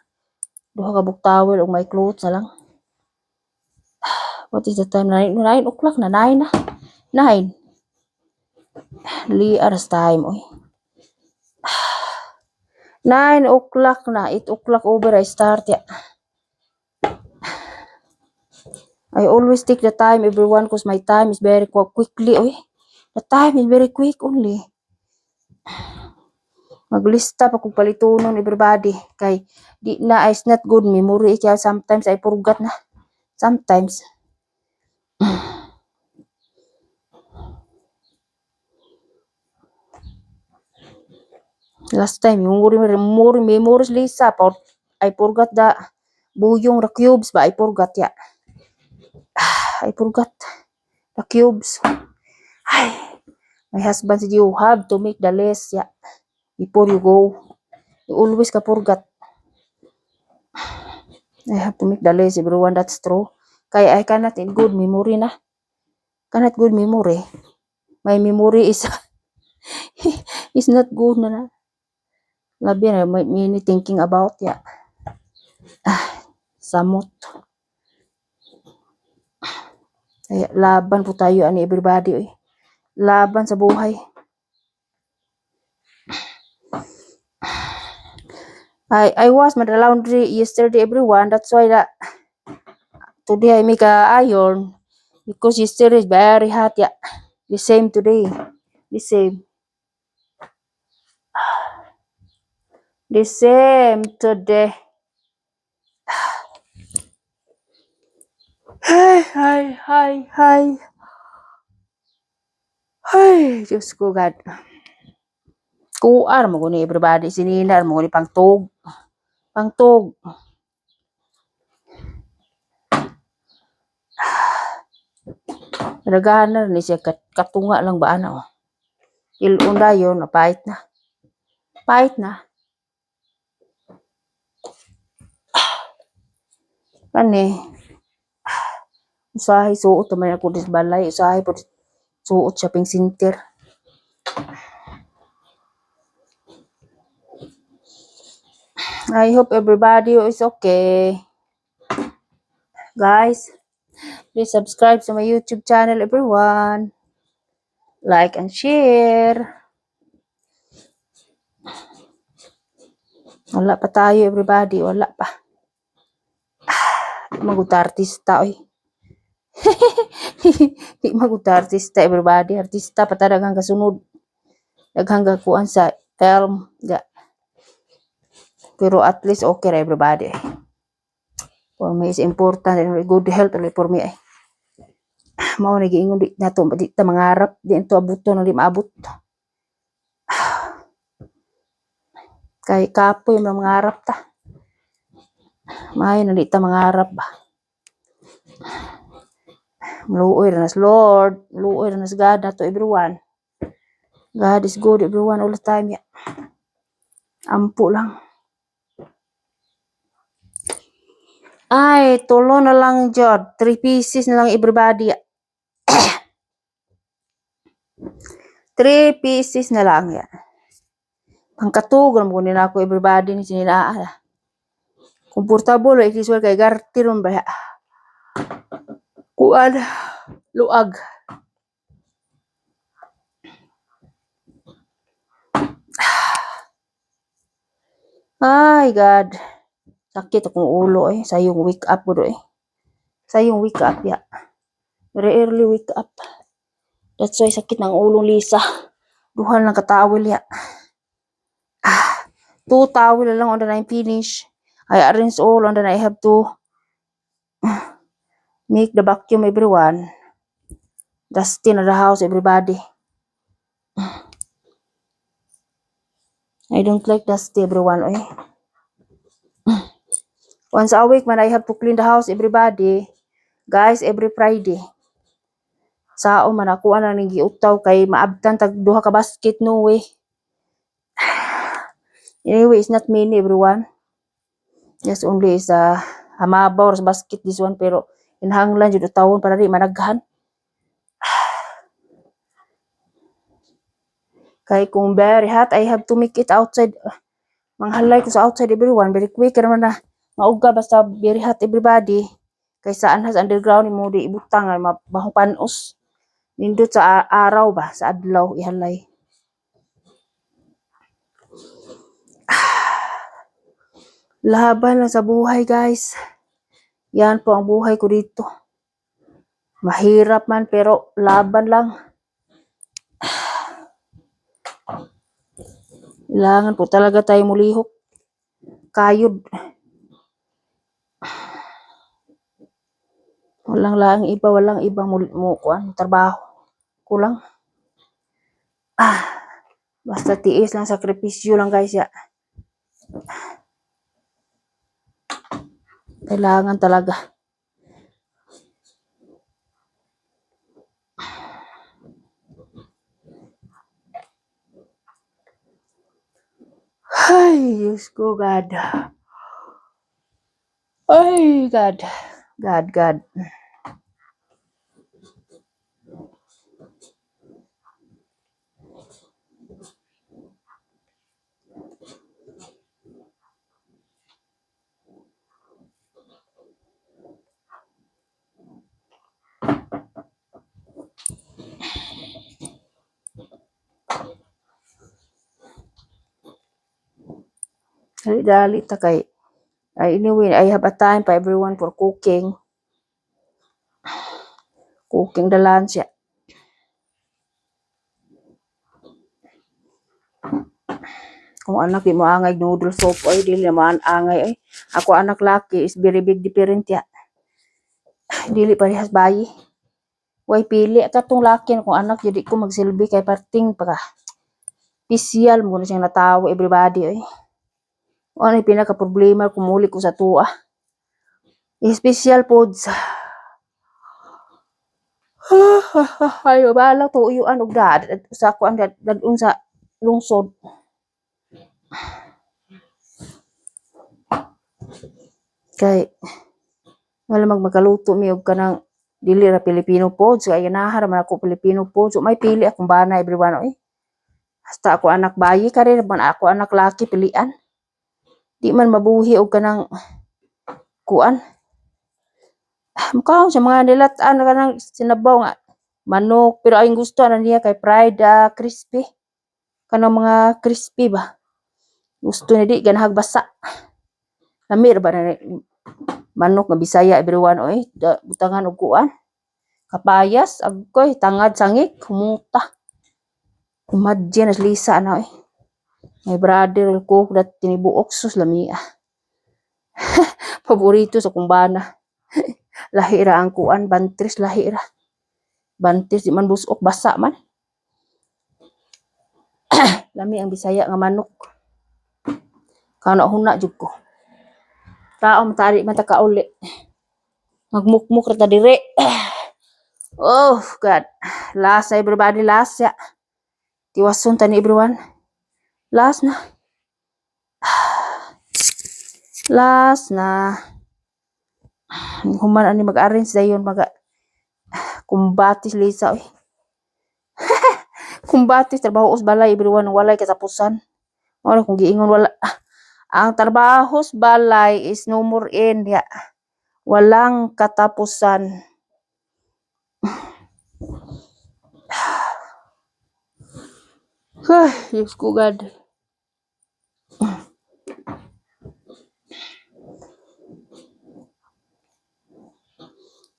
A: Duha ka buk towel og may clothes na lang. What is the time? 9 o'clock na, 9 na. 9. Liars time oy. 9 o'clock na, 8 o'clock over I start ya. I always take the time everyone cause my time is very quickly oy. The time is very quick only. Maglista pa kung palitunon everybody kay di na is not good memory kaya sometimes I forgot na. Sometimes. Last time, memories Lisa, I forgot the buyong the cubes ba? I forgot ya. I forgot the cubes. Ay, my husband said you have to make the list ya before you go. You always ka forgot. I have to make the list everyone, that's true. Kaya I cannot in good memory na. Cannot good memory. My memory is is not good na. Labi na may mini thinking about ya. Samot. Kaya laban po tayo ani everybody oy. Laban sa buhay. I wash my laundry yesterday everyone, that's why today I make a iron because yesterday is very hot ya. The same today. The same. The same today. Hi. Ay, Diyos ko, God. Kuar mo ko ni everybody. Sininar mo ko ni pangtog. Pangtog. Nagana ni siya katunga lang ba ano. Ilunda yun, pahit na. Pahit na. Kani, usahay suot naman ako dis balay. Usahay po suot shopping center. I hope everybody is okay. Guys, please subscribe to my YouTube channel, everyone. Like and share. Wala pa tayo, everybody. Wala pa. Maguta artista, oy. Di maguta artista, everybody. Artista pa talagang kasunod. Daghang gakuan sa film. Pero at least okay ra, everybody. For me is important and good health ulit for me. Mao na giingon di nato di ta mangarap di ento abuton di maabot. Kay kapoy man mangarap ta. May na di ta mangarap ba. Luoy na nas Lord, luoy na nas God to everyone. God is good everyone all the time ya. Ampo lang. Ay, tulo na lang jud. 3 pieces na lang everybody ya. 3 pieces na lang ya. Pangkatugon mo nila ako everybody ni sinila. Komportable ay kisual kay gartiron ba ya. Kuan luag. Ay God. Sakit akong ulo eh. Sayong wake up ko eh. Sayong wake up ya. Very early wake up. That's why sakit ng ulo Lisa. Duhan lang katawil ya. 2 towel lang on the I finish. I arrange all on the I have to make the vacuum everyone. Dusting the house everybody. I don't like dusty everyone eh. Once a week man I have to clean the house everybody. Guys, every Friday. Sao man ako ana ning giutaw kay maabtan tag duha ka basket no way. Anyway, it's not many everyone. Just only is hamabaw sa basket this one pero inhanglan jud utawon para di managhan. Kay kung very hot, I have to make it outside. Manghalay ko sa outside everyone. Very quick naman na mauga basta very hot everybody. Kay saan has underground mo di ibutang mabahong panos. Nindot sa araw ba? Sa adlaw ihalay. Laban lang sa buhay guys. Yan po ang buhay ko dito. Mahirap man pero laban lang. Kailangan po talaga tayo mulihok. Kayod. Walang ibang kuan trabaho. Kulang. Basta tiis lang, sakripisyo lang guys ya. Kailangan talaga. Ay, Diyos ko, God. Ay, God. God. Dali ta kay anyway, I have a time for everyone for cooking. Cooking the lunch ya. Kung anak di mo angay noodle soup ay dili naman angay ay. Ako anak laki is very big different ya. Dili parehas bayi. Way pili katong laki kung anak jadi ko magsilbi kay parting pa ka. Pisyal mo na siyang natawo everybody ay. Ano yung pinaka problema kumuli ko sa tuwa. Special foods. Ay, balang tuyuan og dad sa ko ang dadun sa lungsod. Kay wala magmakaluto mi og kanang dili ra Filipino foods kay ganahan man ako Filipino foods. So may pili akong bana everyone oy. Hasta ako anak bayi ka rin man ako anak laki pilian. Di man mabuhi og kanang kuan. Mukha sa mga nilat-an kanang sinabaw nga manok pero ayong gusto na niya kay fried crispy. Kanang mga crispy ba. Gusto ni di ganahag basa. Lamir ba na manok nga Bisaya everyone oy. Butangan og kuan. Kapayas agkoy tangad sangik humuta. Imagine as Lisa na oy. My brother ko dat tinibuok sus lamia. Paborito sa kumbana. Lahira ang kuan bantris lahira. Bantris di man busok basa man. Lami ang Bisaya nga manok. Kana huna jud ko. Tao matari man ta kauli. Magmukmuk ra ta dire. Oh God. Last everybody last ya. Tiwason ta ni everyone. Last na. Last na. Human ani mag-arrange dayon maga kumbatis Lisa oy. Kumbatis trabaho us balay everyone walay katapusan. Wala kung giingon wala. Ang trabaho sa balay is no more end ya. Walang katapusan. Ay, Diyos ko God.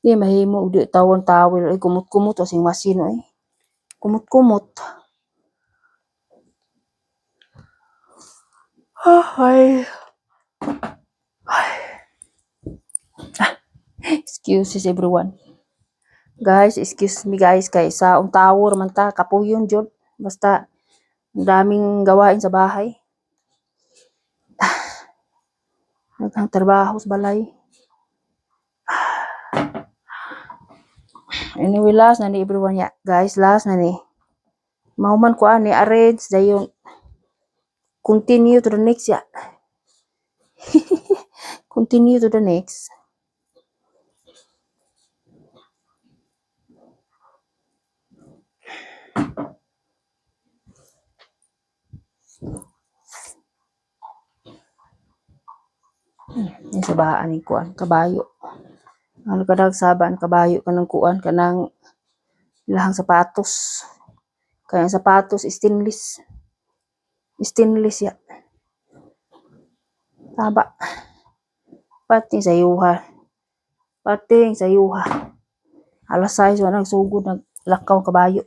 A: Di mahimo og di tawon tawel ay kumot-kumot o sing masino ay. Kumot-kumot. Ay. Excuses everyone. Guys, excuse me guys kay sa tower man ta kapuyon jud. Basta daming gawain sa bahay. Naghang trabaho sa balay. Anyway, last na ni everyone ya. Guys, last na ni. Mahuman ko ani arrange dayon continue to the next ya. Continue to the next. Sa baan ni kuan kabayo. Ano kadag saban kabayo kanang kuan kanang ilahang sapatos. Kaya sapatos stainless. Stainless ya. Taba. Pating sa yuha. Pating sa yuha. Alas 6 wa nagsugod naglakaw kabayo.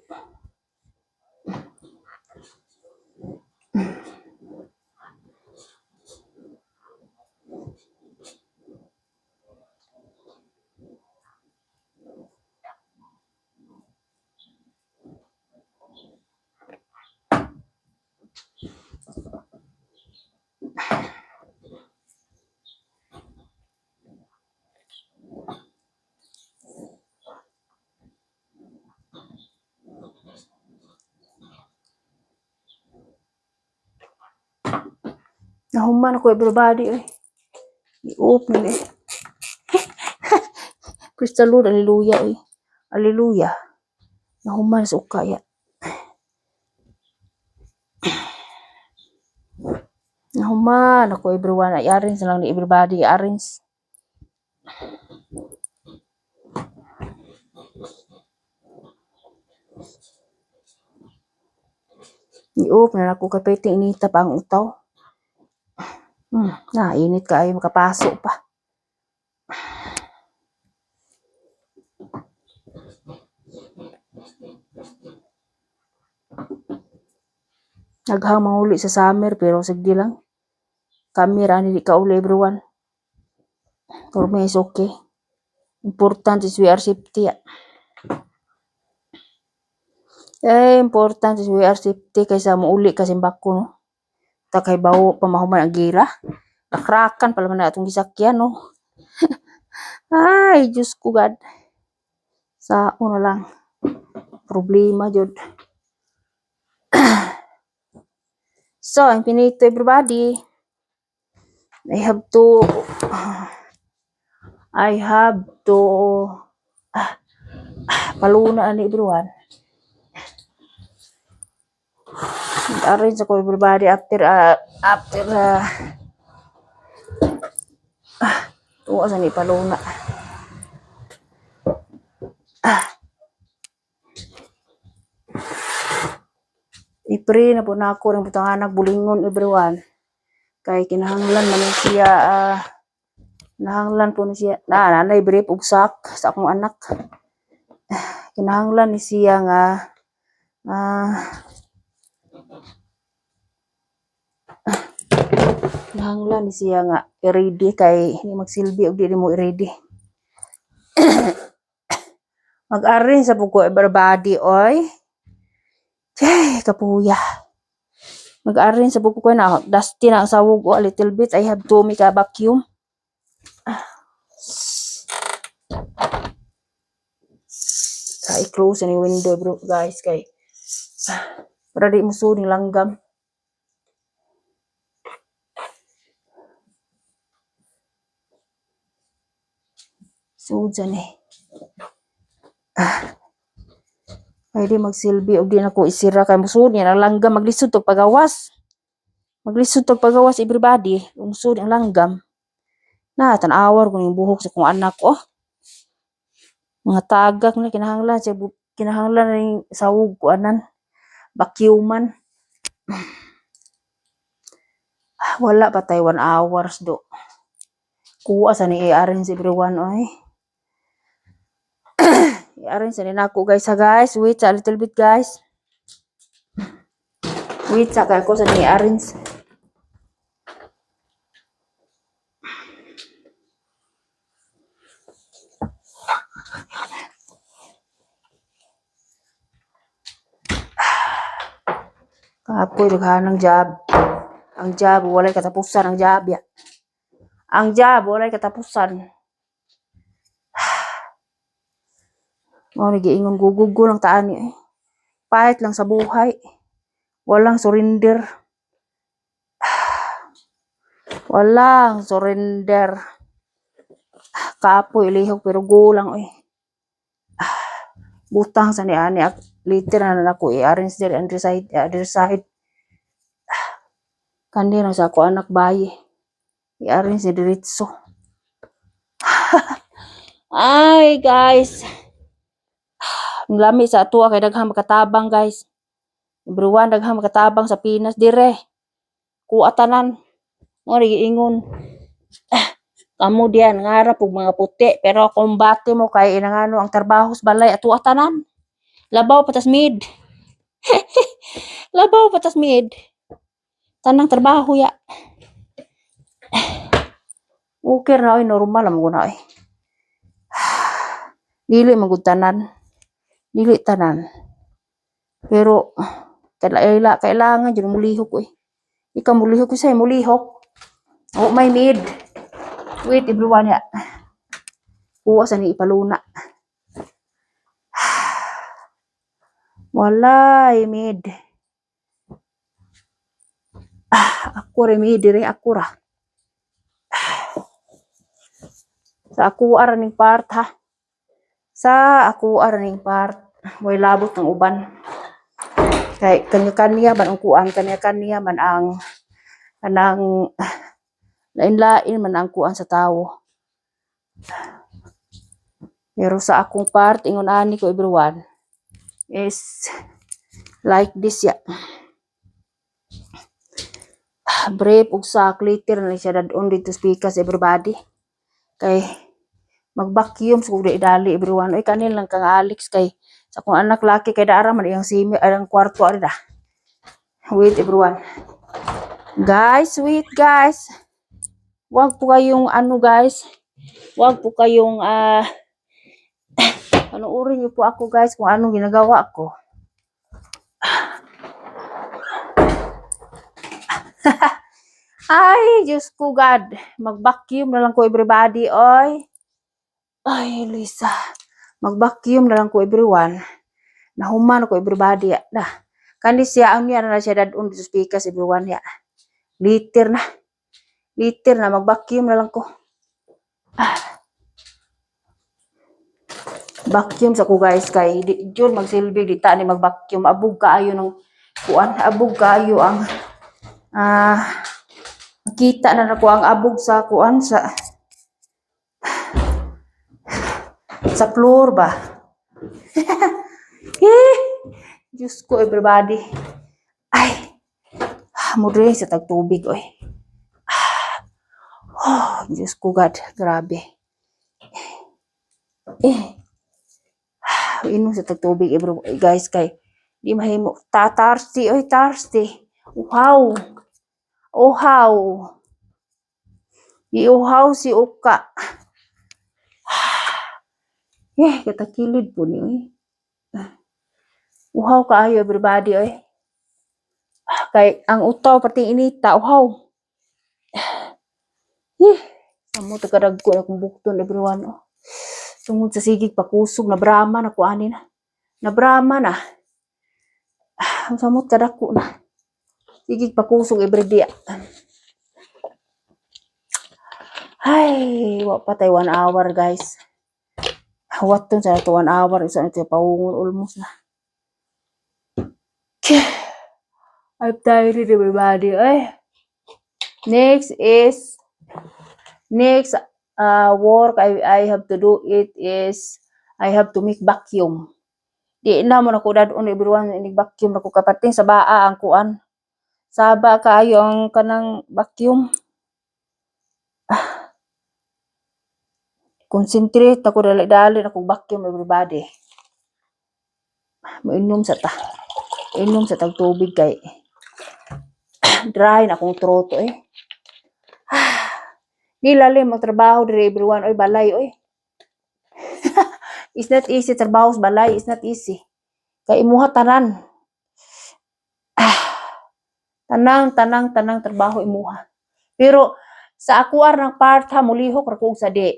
A: Nahuman ako everybody eh. I-oop na eh. Praise the Lord, hallelujah eh. Hallelujah. Nahuman sa ukaya. Nahuman ako everyone. Ay arrange lang ni everybody. Arrange. I-oop na ako kapiting inita pa ang utaw. Init ka ay makapaso pa. Daghang manguli sa summer pero sige lang. Kami ra ni di kauli everyone. For me is okay. Important is we are safety. Important is we are safety kaysa mauli kasi bako no. Ta kay bawo pamahuman ang gira. Nakrakan pala man na atong gisakyan no. Ay, Diyos ko God. Sao na lang. Problema jud. So, infinito everybody. I have to paluna ani everyone. Arrange ako everybody after tuwa sa ni paluna. Ipre na po na ako ng butang anak bulingon everyone. Kay kinahanglan man siya kinahanglan po ni siya nanay brief ug sak sa akong anak. Kinahanglan ni siya nga kinahanglan ni siya nga i-ready kay hindi magsilbi og di mo i-ready. Mag-arrange sa buko everybody oy. Yay, kapuya. Mag-arrange sa buko ko na dusty na ang sawog o a little bit. I have to make a vacuum. Sa i-close ni window bro guys kay para di mo suning langgam. Sudyan eh. Pwede magsilbi og di na ko isira kay musud niya ang langgam maglisod og pagawas. Maglisod og pagawas everybody. Musud ang langgam. Na tan-awar ko ning buhok sa kong anak oh. Mga tagak na kinahanglan ning sawog ko anan. Vacuuman. Wala pa tay 1 hours do. Kuha sa ni i-arrange everyone oy. I-arrange na ako guys ha guys. Wait a little bit guys. Wait sa kay ko sa ni i-arrange. Kapoy daghanang job. Ang job walay katapusan ang job ya. Ang job walay katapusan. Mao ni giingon gugugo lang taan ni. Pahit lang sa buhay. Walang surrender. Walang surrender. Kapoy lihok pero go lang oy. Butang sa ni ani later na ako i-arrange there and other side. Kandi lang sa ako anak bayi. I-arrange si diretso. Ay guys. Lami sa ato kay daghang makatabang guys. Everyone daghang makatabang sa Pinas dire. Kuatanan. Mo giingon. Kamo diyan ngarap og mga puti pero kombate mo kay inangano ang trabaho sa balay ato atanan. Labaw patas mid. Labaw patas mid. Tanang trabaho ya. Okay na oy normal man guna oy. Dili magutanan. Dili tanan. Pero kailangan jud mulihok oy. Ikaw mulihok say mulihok. Oh may mid. Wait everyone ya. Kuha sa ni ipaluna. Walay mid. Ako re mid dire ako ra. Sa ako ara ning part ha. Sa ako ara ning part. Way labot ng uban. Kay kanya-kanya man ang kuan kanya-kanya man ang kanang lain-lain man ang kuan sa tawo. Pero sa akong part ingon ani ko everyone is like this ya. Brief ug sak later na siya dadon dito speakers everybody. Kay mag-vacuum sa kuda idali everyone. Oy kanil lang kang Alex kay sa akong anak laki kay dara man iyang simi ang kwarto ari da. Wait everyone. Guys, wait guys. Wag po kayong guys. Wag po kayong panoorin niyo po ako guys kung anong ginagawa ko. Ay, Diyos ko God. Mag-vacuum na lang ko everybody, oy. Ay, Lisa. Mag-vacuum na lang ko everyone. Nahuman ko everybody. Dah. Kandi siya, ang niya na siya dadun sa speakers everyone ya. Liter na. Liter na. Mag-vacuum na lang ko. Vacuum sa ko guys kay di jud magsilbi dita ni mag-vacuum. Abog kaayo ng kuan. Abog kaayo ang kita na nako ang abog sa kuan sa floor ba. Diyos ko everybody. Ay. Mudre sa tagtubig oy. Oh, Diyos ko God, grabe. Inom sa tagtubig everybody guys kay di mahimo thirsty oy thirsty. Wow. Uhaw. Iuhaw si Uka. Katakilid po ni oy. Uhaw kaayo everybody oy. Kay ang utaw pati inita uhaw. Amo ta kadag ko akong bukton everyone oh. Tungod sa sigig pakusog na brama na kuanin na. Na brama na. Ang samot kadako na. Sigig pakusog everyday. Ay, wa patay 1 hour guys. What to sa 1 hour isa ito paungon almost na. I'm tired everybody. Ay. Next work I have to do it is I have to make vacuum. Di na mo na ko dadon everyone ini vacuum na ko kapating sa baa ang kuan. Saba kaayo ang kanang vacuum. Concentrate ako dali-dali na ko vacuum everybody. Mainom sa ta. Inom sa tagtubig kay dry na akong throat eh. Nilalim magtrabaho dire everyone oy balay oy. It's not easy trabaho sa balay, it's not easy. Kay imuha tanan. Tanang trabaho imuha. Pero sa ako ng part ha mulihok ra ko sa di.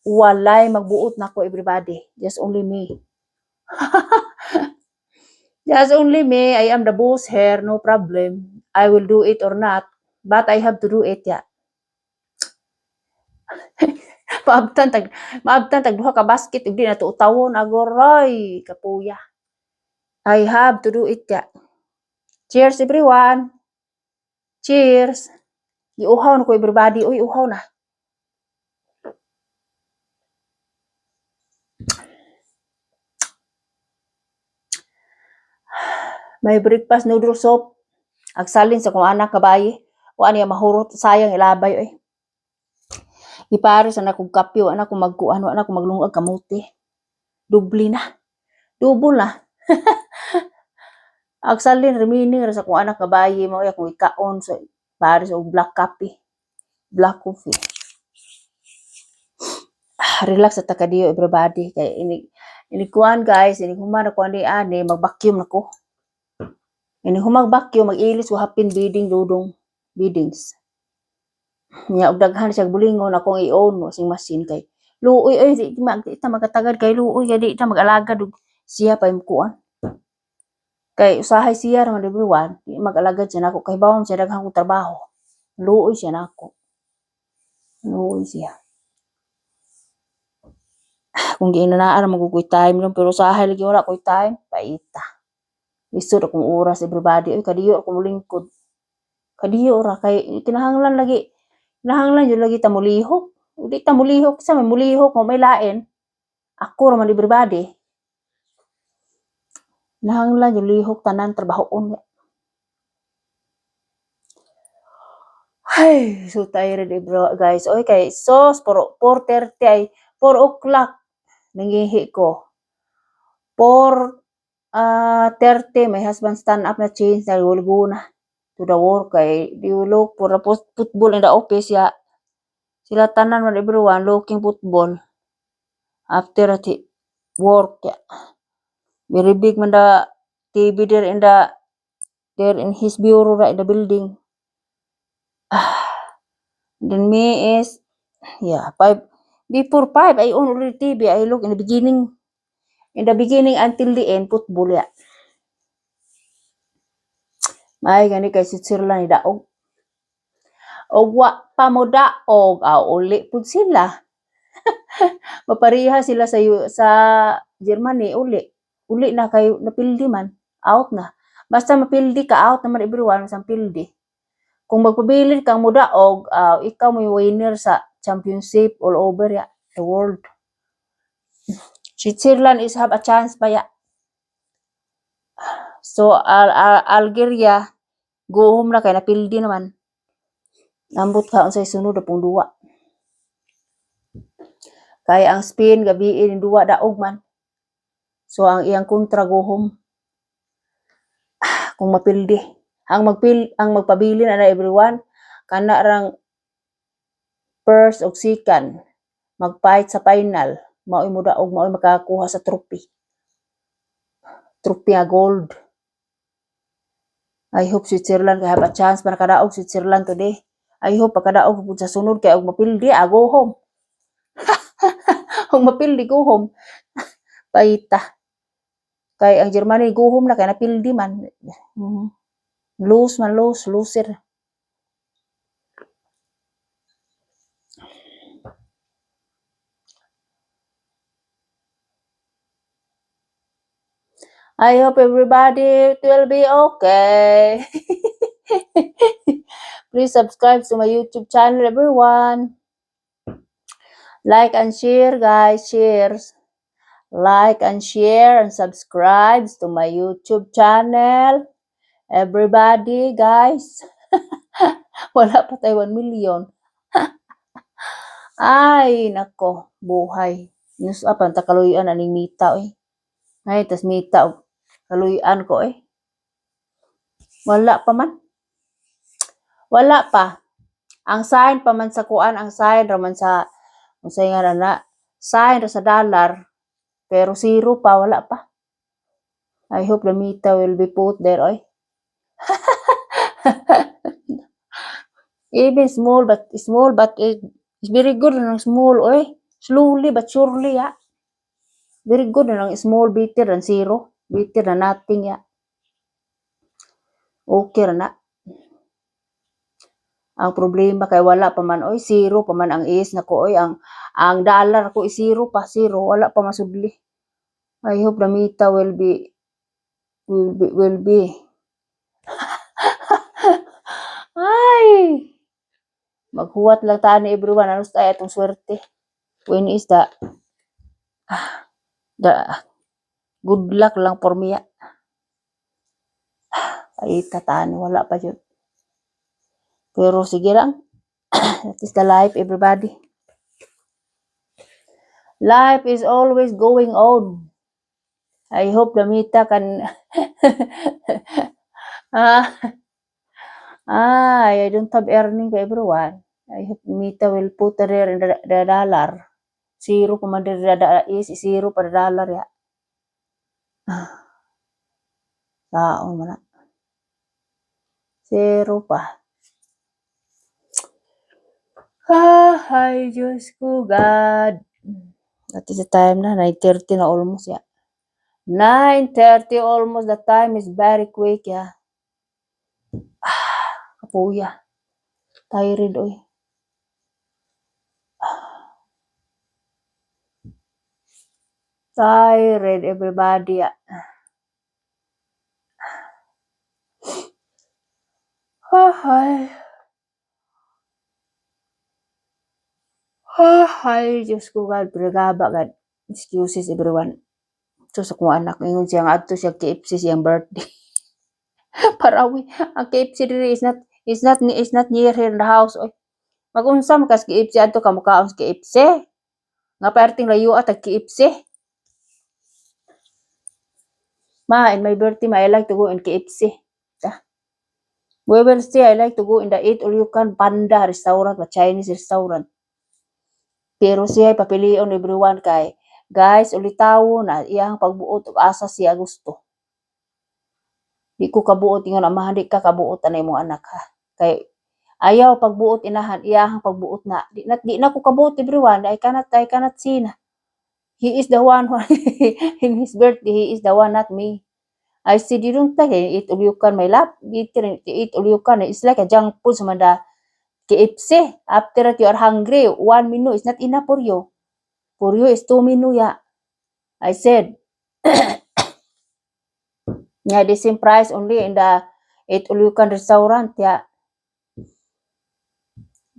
A: Walay magbuot na ko everybody. Just only me. Just only me. I am the boss here, no problem. I will do it or not, but I have to do it ya. Maabtan tag duha ka basket ug di na to utawon agoroy kapuya. I have to do it ya. Cheers everyone. Cheers. Iuhaw na ko everybody. Uy, uhaw na. May breakfast noodle soup. Agsalin sa kong anak kabayi. O ano mahurot sayang ilabay oy. Ipare sa nakong kape, anak ko magkuan, anak ko maglungag kamuti. Dubli na. Double na. Agsalin remaining ra sa kong anak kabayi mo kung ikaon sa pare sa black coffee. Black coffee. Relax sa takadiyo everybody kay ini kuan guys, ini humana ko ani mag-vacuum nako. Ini humag-vacuum mag-ilis ko hapin bidding dudong biddings. Nya og daghan siya bulingon akong i-on mo sing machine kay luoy ay di ta magatagad kay luoy kay di ta mag-alagad og siya pa imkuan. Kay usahay siya ra man everyone, di mag-alagad siya nako kay bawon siya daghang kong trabaho. Luoy siya nako. Luoy siya. Kung ginanaan magugoy time lang pero usahay lagi wala koy time, paita. Lisod akong oras everybody, ay kadiyo ako mulingkod. Kadiyo ra kay kinahanglan yun lagi ta mulihok. Di ta mulihok sa may mulihok mo may lain. Ako ra man everybody. Kinahanglan yun lihok tanan trabahoon. Ay, so tired guys. Oy kay sos 4:30 ay 4 o'clock nangihi ko. 4 30, my husband stand up na change na will go na to the work kay you look for a football in the office ya. Sila tanan man everyone looking football after at work ya. Very big man the TV there in his bureau right in the building. Then me is yeah 5 before 5 I own already TV. I look in the beginning until the end football ya. May gani kay si Sirlan ni daog. Og wa pa mo daog uli pud sila. Mapareha sila sa Germany uli na kayo napildi man out na. Basta mapildi ka out naman everyone sa pildi. Kung magpabilin kang mudaog, ikaw may winner sa championship all over ya, the world. Switzerland is have a chance pa ya. So Algeria go home na kay napildi naman. Nambot ka unsay sunod apong duwa. Kaya ang Spain gabiin duwa daog man. So ang iyang kontra go home. Kung mapildi. Ang magpabilin na everyone kana rang first ug second magfight sa final. Mao'y mudaog mao'y makakuha sa trophy. Trophy nga gold. I hope Switzerland have a chance para kadaog Switzerland today. I hope pagkadaog pud sa sunod kay og mapildi go home. Og mapildi go home. Paita. Kay ang Germany go home na kay napildi man. Loser. I hope everybody will be okay. Please subscribe to my YouTube channel, everyone. Like and share, guys. Shares. Like and share and subscribe to my YouTube channel. Everybody, guys. Wala pa tayo 1 million. Ay, nako. Buhay. News up, ang takaluyan aning mita, eh. Ay, tas mita, kaluyan ko, eh. Wala pa man. Wala pa. Ang sign pa man sa kuan, ang sign raman sa unsay nga na sign ra sa dollar pero zero pa wala pa. I hope the mita will be put there oy. Even small but it's very good ng small oy. Slowly but surely ya. Very good ng small better than zero. Better than nothing ya. Okay ra na. Ang problema kay wala pa man oy, zero pa man ang is nako oy, ang dollar ko is zero pa, zero, wala pa masudli. I hope the mita will be ay maghuwat lang ta ni everyone ano sa atong swerte. When is the good luck lang for me ya. Ay tatani wala pa jud. Pero sige lang. That is the life, everybody. Life is always going on. I hope the mita can I don't have earning for everyone. I hope mita will put there in the dollar. Zero pa man is zero pa dollar ya. Taon man na. Zero pa. Ay, Diyos ko, God. That is the time na, 9:30 na almost, ya. 9:30 almost, the time is very quick, ya. Kapuya. Tired, oy. Tired, everybody, ya. Ay, Diyos ko, God. Pinagaba, God. Excuses, everyone. So, sa kong anak, ngayon siya nga ato siya KFC siyang birthday. Parawi. Ang KFC diri is not near here in the house. Oy. Mag-unsa makas KFC ato ka mukaon sa KFC. Nga perting layo at KFC. Ma, in my birthday, ma, I like to go in KFC. We will stay. I like to go in the Eat All You Can Panda restaurant, a Chinese restaurant. Pero siya papilion everyone kay guys ulitaw na iyang pagbuot ug asa siya gusto. Di ko kabuot ingon amahan di ka kabuot anay imong anak ha. Kay ayaw pagbuot inahan iyang pagbuot na di na ko kabuot everyone. I cannot see na. He is the one who in his birthday he is the one not me. I said, you don't take it all you can, my love. Eat all you can. It's like a junk food sa manda KFC. After that, you are hungry. 1 menu is not enough for you. For you is 2 menu, ya. I said, yeah, the same price only in the Eat All You Can restaurant, yeah.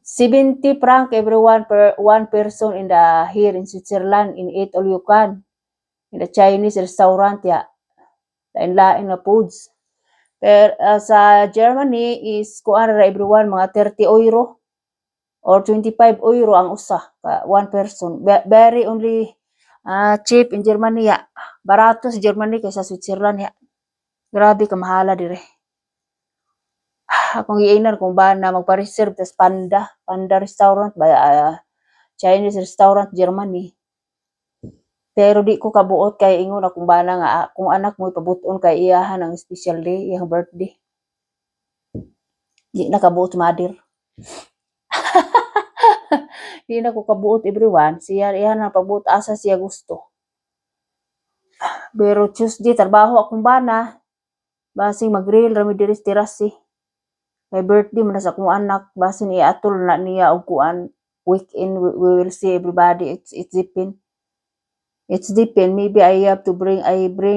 A: 70 franc everyone per one person in the here in Switzerland in Eat All You Can. In the Chinese restaurant, yeah. Lain-lain na foods. Pero sa Germany is kuan ra everyone mga 30 euro or 25 euro ang usa ka one person. Very only cheap in Germany ya. Barato sa Germany kaysa Switzerland ya. Grabe ka mahala dire. Akong giingnan kung ba na magpa-reserve tas Panda restaurant ba Chinese restaurant Germany. Pero di ko kabuot kay ingon akong bana nga kung anak mo ipabuton kay iyahan ang special day, iyang birthday. Di na kabuot mother. Di na ko kabuot everyone. Siya iyahan ang pagbuot asa siya gusto. Pero Tuesday trabaho akong bana. Basing mag-grill rami diri sa terrace. Kay birthday man sa akong anak, basin iatol na niya og kuan weekend we will see everybody. It's depend. It's depend. Maybe I bring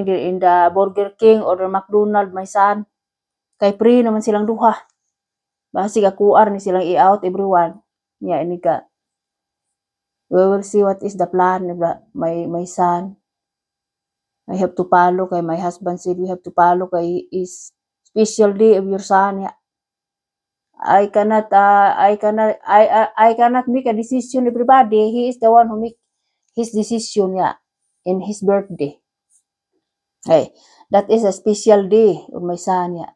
A: there in the Burger King or the McDonald my son. Kay free naman silang duha. Basig akuar ni silang i-out everyone. Yeah, ini ka. We will see what is the plan of my son. I have to follow kay my husband said we have to follow kay is special day of your son. Yeah. I cannot make a decision everybody. He is the one who make his decision yeah in his birthday. Hey, that is a special day of my son yeah.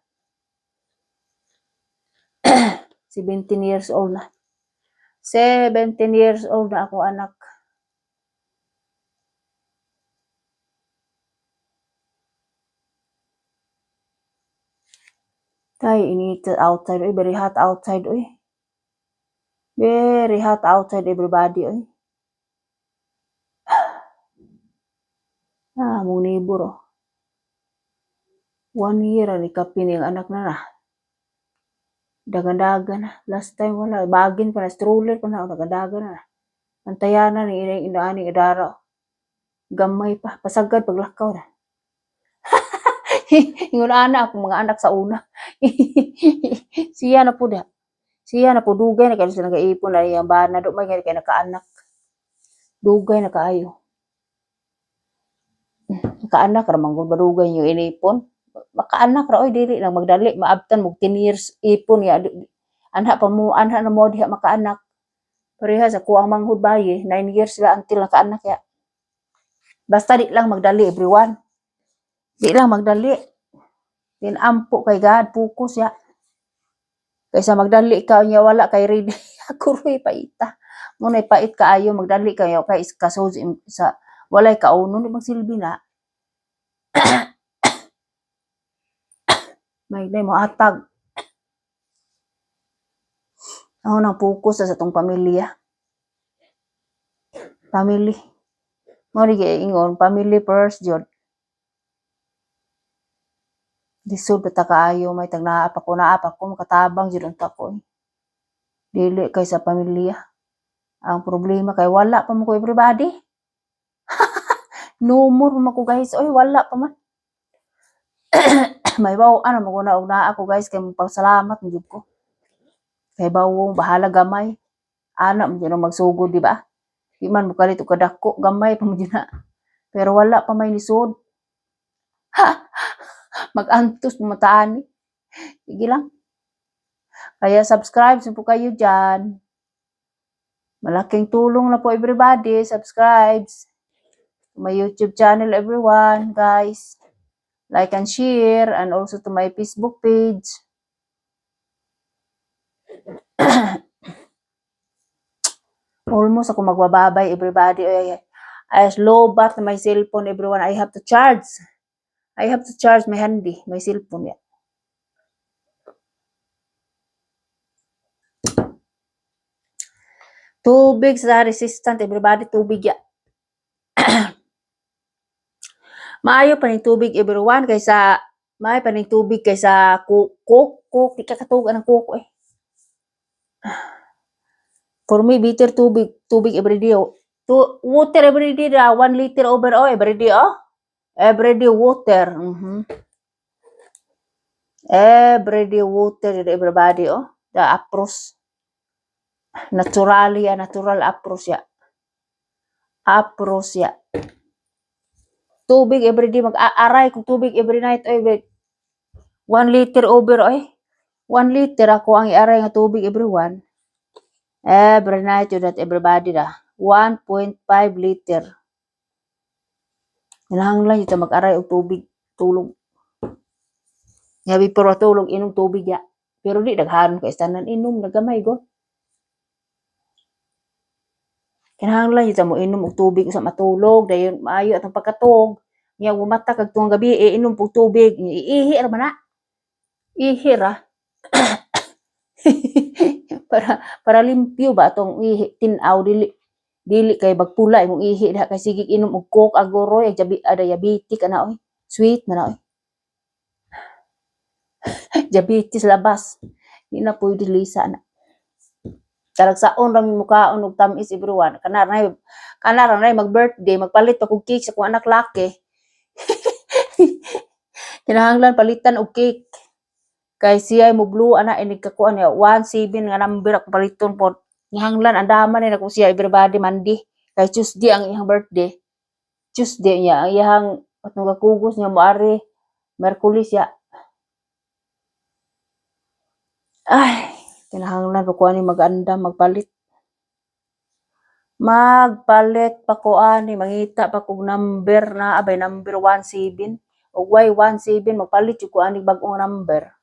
A: 17 years old na. 17 years old na ako anak. Kay init outside oy, very hot outside oy. Very hot outside everybody oy. Mong neighbor oh. 1 year ni kapin yung anak na. Dagan-dagan na. Last time wala. Bagin pa na. Stroller pa na. Dagan-dagan na. Antayanan ni inaani adara. Gamay pa. Pasagad paglakaw na. Ingon ana ako mga anak sa una. Siya na po da. Siya na po dugay na kaya sila nag-iipon na yung bana. Do may kaya nakaanak. Dugay na kaayo. Nakaanak ramang kung badugay yung inipon. Makaanak ra oy dili lang magdali maabtan mo 10 years ipon ya anha na mo diha makaanak parehas ako ang manghud baye 9 years sila until nakaanak ya basta di lang magdali everyone di lang magdali din ampo kay God focus ya kaysa magdali ka nya wala kay ready ako roy paita mo nay pait kaayo magdali kayo kay kasod sa walay kauno di magsilbi na may mo atag. Ako nang focus sa atong pamilya. Family. Mo di kay ingon, family first jud. Lisod bata kaayo may tag naapa ko makatabang jud unta ko. Dili kay sa pamilya. Ang problema kay wala pa mo ko everybody. No more mo ko guys. Oy wala pa man. May bawo ano mo na og naa ako guys kay magpasalamat mo jud ko. Kay bawong bahala gamay. Ana mo jud magsugod di ba? Di man mo kalit og kadako gamay pa mo jud na. Pero wala pa may lisod. Mag-antos mataani. Sige lang. Kaya subscribe po kayo dyan. Malaking tulong na po everybody. Subscribe. My YouTube channel everyone guys. like and share, and also to my Facebook page. Almost ako magbababay, everybody. I low bat my cellphone, everyone. I have to charge. I have to charge my handy, my cellphone. Yeah. Tubig sa resistant, everybody. Tubig ya. Maayo pa ning tubig, everyone, kaysa maayo pa ning tubig kaysa coke. Di ka katugan ng coke eh. For me, bitter tubig everyday. Water everyday na 1 liter over everyday Everyday water. Everyday water, everybody the apros. Natural apros ya. Apros ya. Tubig everyday, mag-aaray kung tubig every night 1 liter over 1 liter ako ang iaray nga tubig, everyone. Every night yun that everybody 1.5 liter. Kinahanglan ito mag-aray og tubig, tulog. Yabi pero tulog inom tubig ya. Pero di daghan kay tanan inom nagamay go. Kinahanglan ito mo inom og tubig sa matulog dayon maayo atong pagkatog. Nya umata kag tuong gabi inom og tubig, ihi ra man na. Ihi ra. para limpyo ba atong ihi tinaw dili kay bagpula imong ihi kay sige inom og coke agoroy diabetic ana sweet man na diabetes labas di na pwede lisa na talagsaon ra mi mukaon og tamis, everyone. Kana ra mag birthday magpalit pa kog cake sa kong anak laki. Kinahanglan palitan og cake kay siya mo blue ana inig kakuan niya 17 nga number ako paliton pod. Kinahanglan andaman ni nako siya, everybody, Monday kay Tuesday ang iyang birthday. Tuesday niya ang iyang atong kakugos niya moari Merkulis ya. Ay, kinahanglan pa ko ani maganda magpalit. Magpalit pa ko ani mangita pa kog number na abay number 17 ug why 17 magpalit jud ko ani bag-ong number.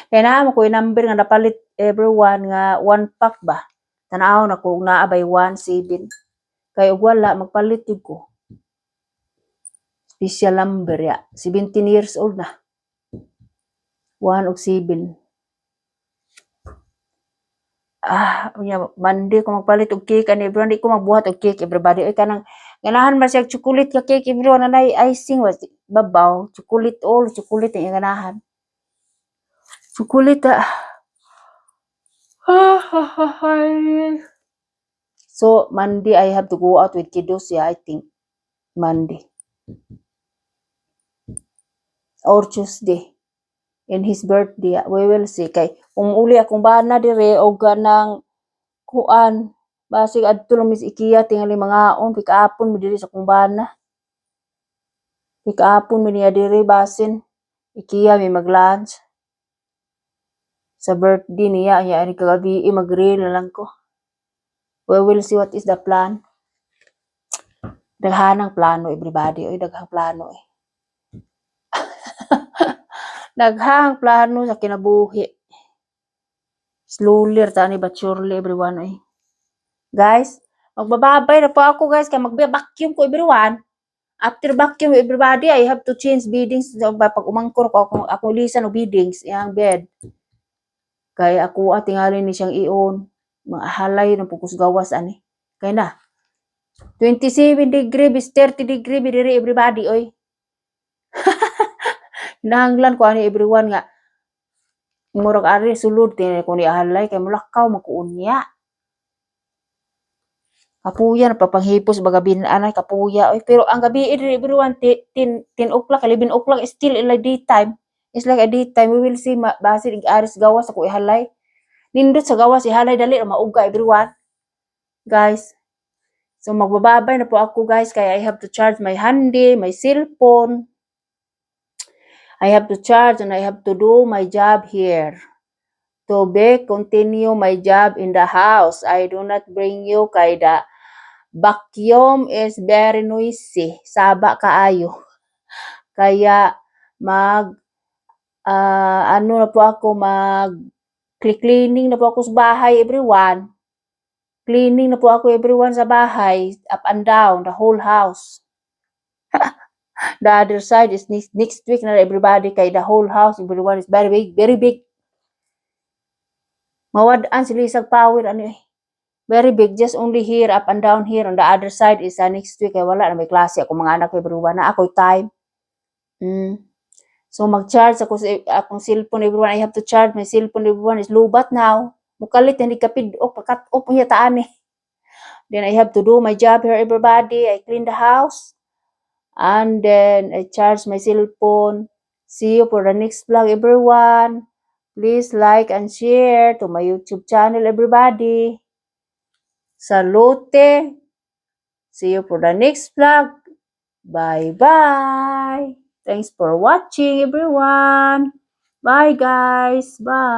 A: Kaya naa mo ko yung number nga napalit, everyone, nga 1 pack ba. Tanaw na ko na abay 17. Kaya wala magpalit jud ko. Special number ya. 17 years old na. 1 ug 7. Monday ko magpalit og cake and everyone, di ko magbuhat og cake, everybody. Kanang ganahan man siya chocolate ka cake, everyone, anay icing was babaw, chocolate ang ganahan. Chocolate So Monday I have to go out with kiddos, I think. Monday or Tuesday in his birthday, we will see. Kay kung uli akong bana dire og ganang kuan basig adto lang mis IKEA tingali mangaon pikaapon mi diri sa kong bana. Pikaapon mi niya diri basin IKEA mi mag-lunch. Sa birthday niya ani kagabi mag-grill na lang ko. We will see what is the plan. Daghanang plano, everybody. Daghang plano Daghang plano sa kinabuhi. Slowly tani but surely, everyone. Guys, magbababay na po ako, guys, kay magbe-vacuum ko, everyone. After vacuum, everybody, I have to change beddings. Pag umangkor ko ako lisan o beddings yang bed. Kay ako tingali ni siyang ion. Mga halay ng pukus gawas ani. Kay na 27 degree bis 30 degree bidiri, everybody, Nahanglan ko ani, everyone, nga murag ari sulod tin ko ni halay kay mulakaw makuunya. Kapuya na papanghipos baga binanay kapuya pero ang gabi diri, everyone, 10 o'clock 11 o'clock still like daytime. It's like a daytime. We will see basid aris gawas ako ihalay. Nindot sa gawas ihalay dali ra mauga, everyone. Guys. So magbababay na po ako, guys, kaya I have to charge my handy, my cellphone. I have to charge and I have to do my job here. To continue my job in the house. I do not bring you kay the vacuum is very noisy. Saba kaayo. Kaya ano na po ako, cleaning na po ako sa bahay, everyone. Cleaning na po ako, everyone, sa bahay, up and down, the whole house. The other side is next week na everybody, kay the whole house, everyone is very big, very big. Mawadaan sila isang power, ano eh. Very big, just only here, up and down here. On the other side is next week, kaya wala na may klase ako mga anak, everyone, na ako time. So mag-charge ako sa akong cellphone, everyone. I have to charge my cellphone, everyone. Is lubat now. Mukalit hindi kapid pakat op niya taan eh. Then I have to do my job here, everybody. I clean the house. And then I charge my cellphone. See you for the next vlog, everyone. Please like and share to my YouTube channel, everybody. Salute. See you for the next vlog. Bye-bye. Thanks for watching, everyone. Bye, guys. Bye.